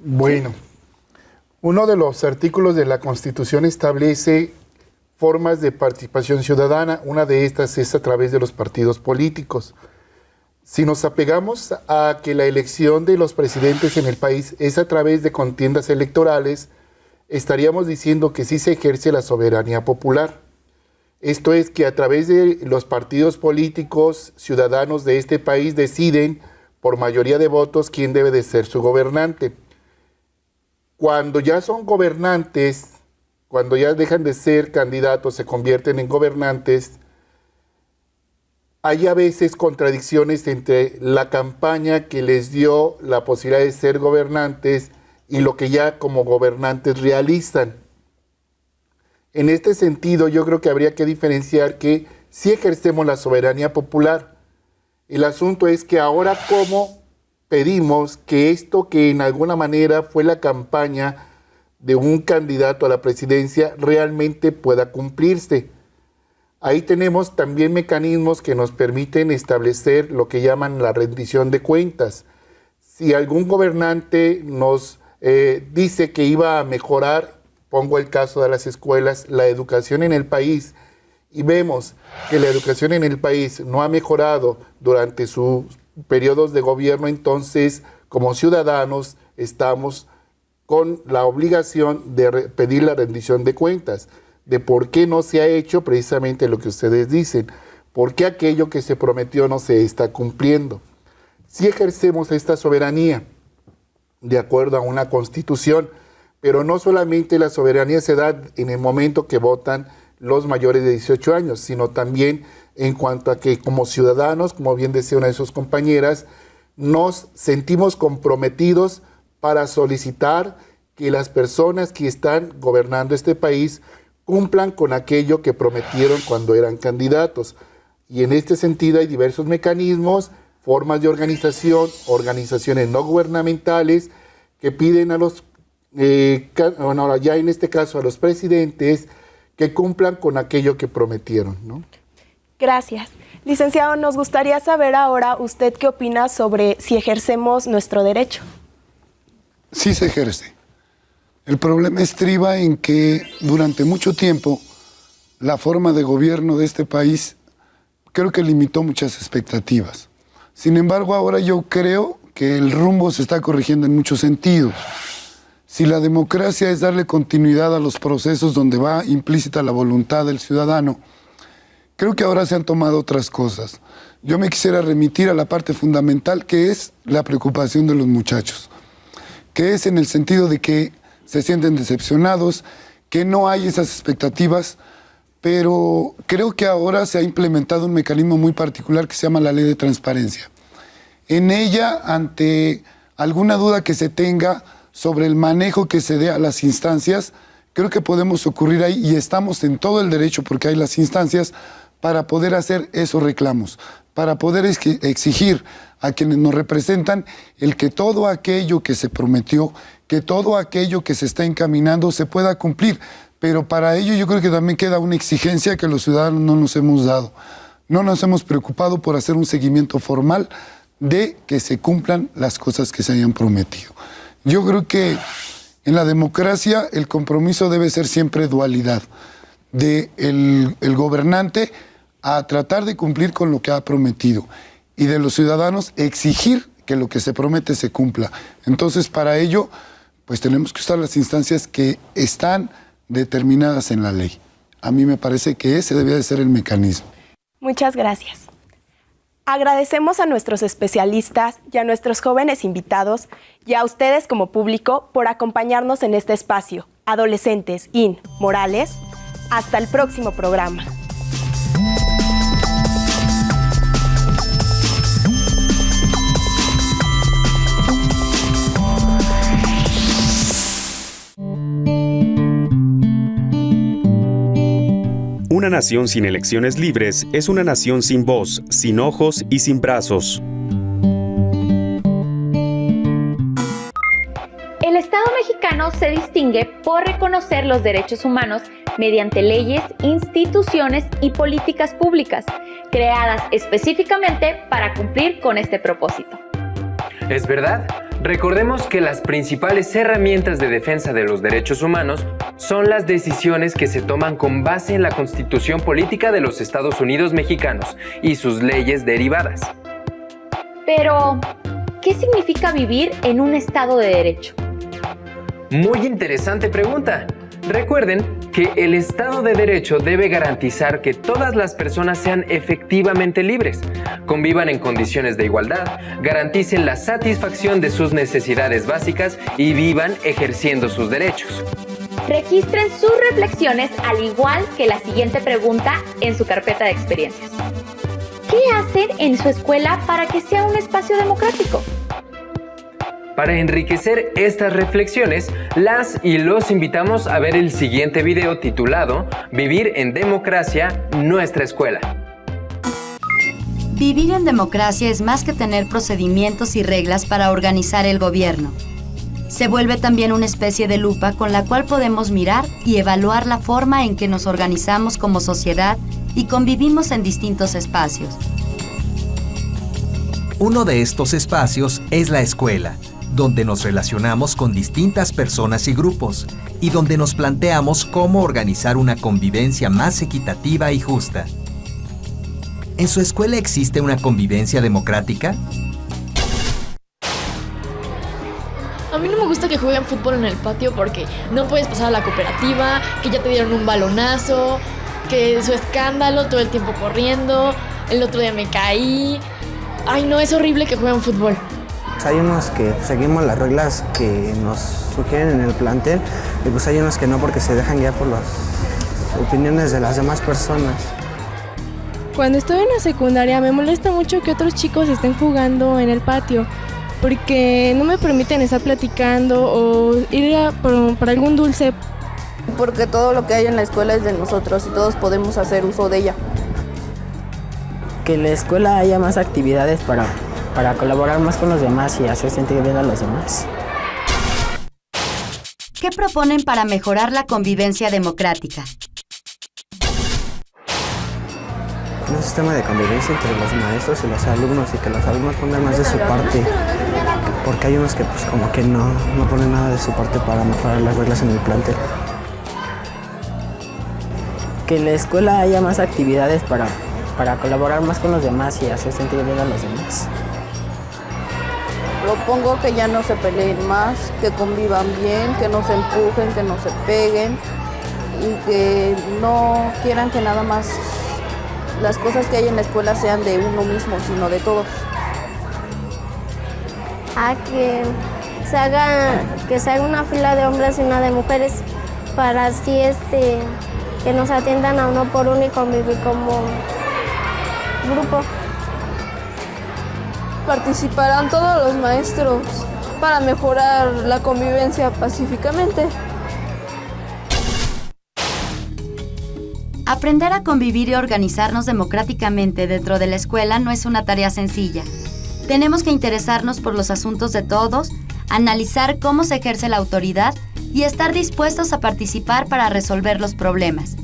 Bueno, uno de los artículos de la Constitución establece formas de participación ciudadana. Una de estas es a través de los partidos políticos. Si nos apegamos a que la elección de los presidentes en el país es a través de contiendas electorales, estaríamos diciendo que sí se ejerce la soberanía popular. Esto es que a través de los partidos políticos, ciudadanos de este país deciden por mayoría de votos quién debe de ser su gobernante. Cuando ya son gobernantes, cuando ya dejan de ser candidatos, se convierten en gobernantes, hay a veces contradicciones entre la campaña que les dio la posibilidad de ser gobernantes y lo que ya como gobernantes realizan. En este sentido, yo creo que habría que diferenciar que sí ejercemos la soberanía popular. El asunto es que ahora, ¿cómo pedimos que esto que en alguna manera fue la campaña de un candidato a la presidencia realmente pueda cumplirse. Ahí tenemos también mecanismos que nos permiten establecer lo que llaman la rendición de cuentas. Si algún gobernante nos dice que iba a mejorar, pongo el caso de las escuelas, la educación en el país, y vemos que la educación en el país no ha mejorado durante sus periodos de gobierno, entonces como ciudadanos estamos con la obligación de pedir la rendición de cuentas, de por qué no se ha hecho precisamente lo que ustedes dicen, por qué aquello que se prometió no se está cumpliendo. Si ejercemos esta soberanía de acuerdo a una constitución, pero no solamente la soberanía se da en el momento que votan los mayores de 18 años, sino también en cuanto a que como ciudadanos, como bien decía una de sus compañeras, nos sentimos comprometidos para solicitar que las personas que están gobernando este país cumplan con aquello que prometieron cuando eran candidatos. Y en este sentido hay diversos mecanismos, formas de organización, organizaciones no gubernamentales que piden a los, ya en este caso a los presidentes, que cumplan con aquello que prometieron, ¿no? Gracias. Licenciado, nos gustaría saber ahora usted qué opina sobre si ejercemos nuestro derecho. Sí se ejerce. El problema estriba en que durante mucho tiempo la forma de gobierno de este país creo que limitó muchas expectativas. Sin embargo, ahora yo creo que el rumbo se está corrigiendo en muchos sentidos. Si la democracia es darle continuidad a los procesos donde va implícita la voluntad del ciudadano, creo que ahora se han tomado otras cosas. Yo me quisiera remitir a la parte fundamental, que es la preocupación de los muchachos, que es en el sentido de que se sienten decepcionados, que no hay esas expectativas, pero creo que ahora se ha implementado un mecanismo muy particular que se llama la Ley de Transparencia. En ella, ante alguna duda que se tenga sobre el manejo que se dé a las instancias, creo que podemos ocurrir ahí y estamos en todo el derecho, porque hay las instancias para poder hacer esos reclamos, para poder exigir a quienes nos representan el que todo aquello que se prometió, que todo aquello que se está encaminando se pueda cumplir. Pero para ello yo creo que también queda una exigencia que los ciudadanos no nos hemos dado. No nos hemos preocupado por hacer un seguimiento formal de que se cumplan las cosas que se hayan prometido. Yo creo que en la democracia el compromiso debe ser siempre dualidad, de el gobernante a tratar de cumplir con lo que ha prometido y de los ciudadanos exigir que lo que se promete se cumpla. Entonces, para ello, pues tenemos que usar las instancias que están determinadas en la ley. A mí me parece que ese debía de ser el mecanismo. Muchas gracias. Agradecemos a nuestros especialistas y a nuestros jóvenes invitados y a ustedes como público por acompañarnos en este espacio. Adolescentes in Morales. Hasta el próximo programa. Una nación sin elecciones libres es una nación sin voz, sin ojos y sin brazos. El Estado mexicano se distingue por reconocer los derechos humanos mediante leyes, instituciones y políticas públicas, creadas específicamente para cumplir con este propósito. ¿Es verdad? Recordemos que las principales herramientas de defensa de los derechos humanos son las decisiones que se toman con base en la Constitución Política de los Estados Unidos Mexicanos y sus leyes derivadas. Pero, ¿qué significa vivir en un Estado de Derecho? Muy interesante pregunta. Recuerden que el Estado de Derecho debe garantizar que todas las personas sean efectivamente libres, convivan en condiciones de igualdad, garanticen la satisfacción de sus necesidades básicas y vivan ejerciendo sus derechos. Registren sus reflexiones al igual que la siguiente pregunta en su carpeta de experiencias. ¿Qué hacen en su escuela para que sea un espacio democrático? Para enriquecer estas reflexiones, las y los invitamos a ver el siguiente video titulado Vivir en Democracia, nuestra escuela. Vivir en democracia es más que tener procedimientos y reglas para organizar el gobierno. Se vuelve también una especie de lupa con la cual podemos mirar y evaluar la forma en que nos organizamos como sociedad y convivimos en distintos espacios. Uno de estos espacios es la escuela, donde nos relacionamos con distintas personas y grupos, y donde nos planteamos cómo organizar una convivencia más equitativa y justa. ¿En su escuela existe una convivencia democrática? A mí no me gusta que jueguen fútbol en el patio porque no puedes pasar a la cooperativa, que ya te dieron un balonazo, que su escándalo todo el tiempo corriendo, el otro día me caí. Ay, no, es horrible que jueguen fútbol. Hay unos que seguimos las reglas que nos sugieren en el plantel y pues hay unos que no porque se dejan guiar por las opiniones de las demás personas. Cuando estoy en la secundaria me molesta mucho que otros chicos estén jugando en el patio porque no me permiten estar platicando o ir por algún dulce. Porque todo lo que hay en la escuela es de nosotros y todos podemos hacer uso de ella. Que en la escuela haya más actividades para colaborar más con los demás y hacer sentir bien a los demás. ¿Qué proponen para mejorar la convivencia democrática? Un sistema de convivencia entre los maestros y los alumnos y que los alumnos pongan más de su parte. Porque hay unos que pues como que no ponen nada de su parte para mejorar las reglas en el plantel. Que en la escuela haya más actividades para colaborar más con los demás y hacer sentir bien a los demás. Propongo que ya no se peleen más, que convivan bien, que no se empujen, que no se peguen y que no quieran que nada más las cosas que hay en la escuela sean de uno mismo, sino de todos. A que se haga una fila de hombres y una de mujeres para así que nos atiendan a uno por uno y convivir como grupo. Participarán todos los maestros para mejorar la convivencia pacíficamente. Aprender a convivir y organizarnos democráticamente dentro de la escuela no es una tarea sencilla. Tenemos que interesarnos por los asuntos de todos, analizar cómo se ejerce la autoridad y estar dispuestos a participar para resolver los problemas.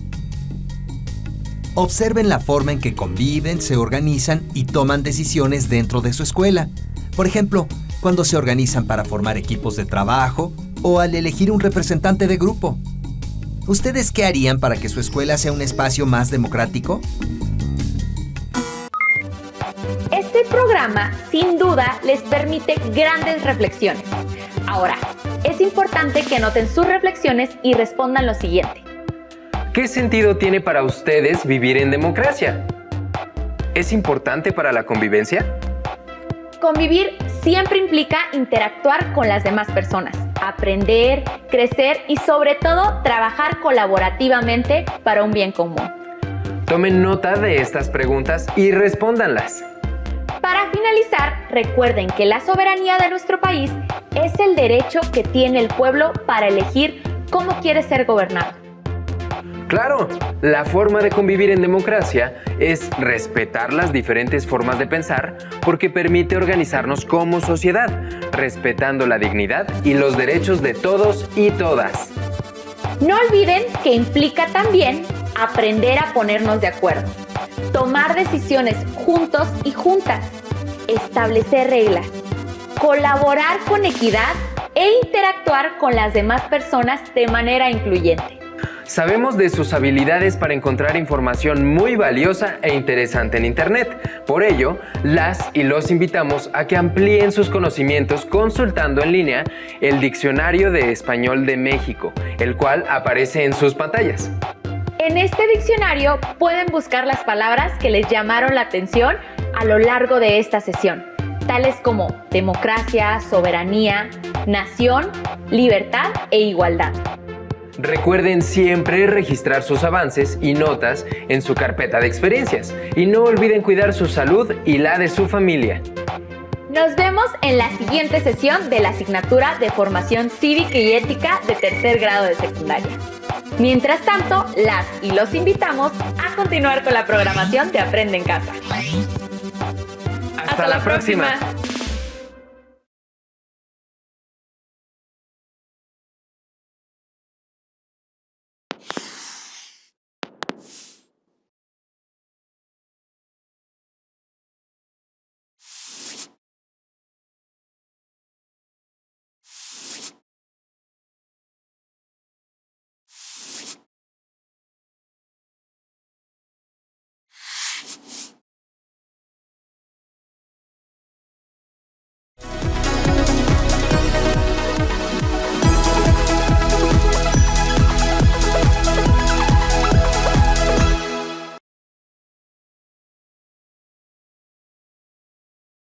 Observen la forma en que conviven, se organizan y toman decisiones dentro de su escuela. Por ejemplo, cuando se organizan para formar equipos de trabajo o al elegir un representante de grupo. ¿Ustedes qué harían para que su escuela sea un espacio más democrático? Este programa, sin duda, les permite grandes reflexiones. Ahora, es importante que anoten sus reflexiones y respondan lo siguiente. ¿Qué sentido tiene para ustedes vivir en democracia? ¿Es importante para la convivencia? Convivir siempre implica interactuar con las demás personas, aprender, crecer y sobre todo trabajar colaborativamente para un bien común. Tomen nota de estas preguntas y respóndanlas. Para finalizar, recuerden que la soberanía de nuestro país es el derecho que tiene el pueblo para elegir cómo quiere ser gobernado. Claro, la forma de convivir en democracia es respetar las diferentes formas de pensar porque permite organizarnos como sociedad, respetando la dignidad y los derechos de todos y todas. No olviden que implica también aprender a ponernos de acuerdo, tomar decisiones juntos y juntas, establecer reglas, colaborar con equidad e interactuar con las demás personas de manera incluyente. Sabemos de sus habilidades para encontrar información muy valiosa e interesante en Internet. Por ello, las y los invitamos a que amplíen sus conocimientos consultando en línea el Diccionario de Español de México, el cual aparece en sus pantallas. En este diccionario pueden buscar las palabras que les llamaron la atención a lo largo de esta sesión, tales como democracia, soberanía, nación, libertad e igualdad. Recuerden siempre registrar sus avances y notas en su carpeta de experiencias y no olviden cuidar su salud y la de su familia. Nos vemos en la siguiente sesión de la asignatura de Formación Cívica y Ética de tercer grado de secundaria. Mientras tanto, las y los invitamos a continuar con la programación de Aprende en Casa. ¡Hasta la próxima!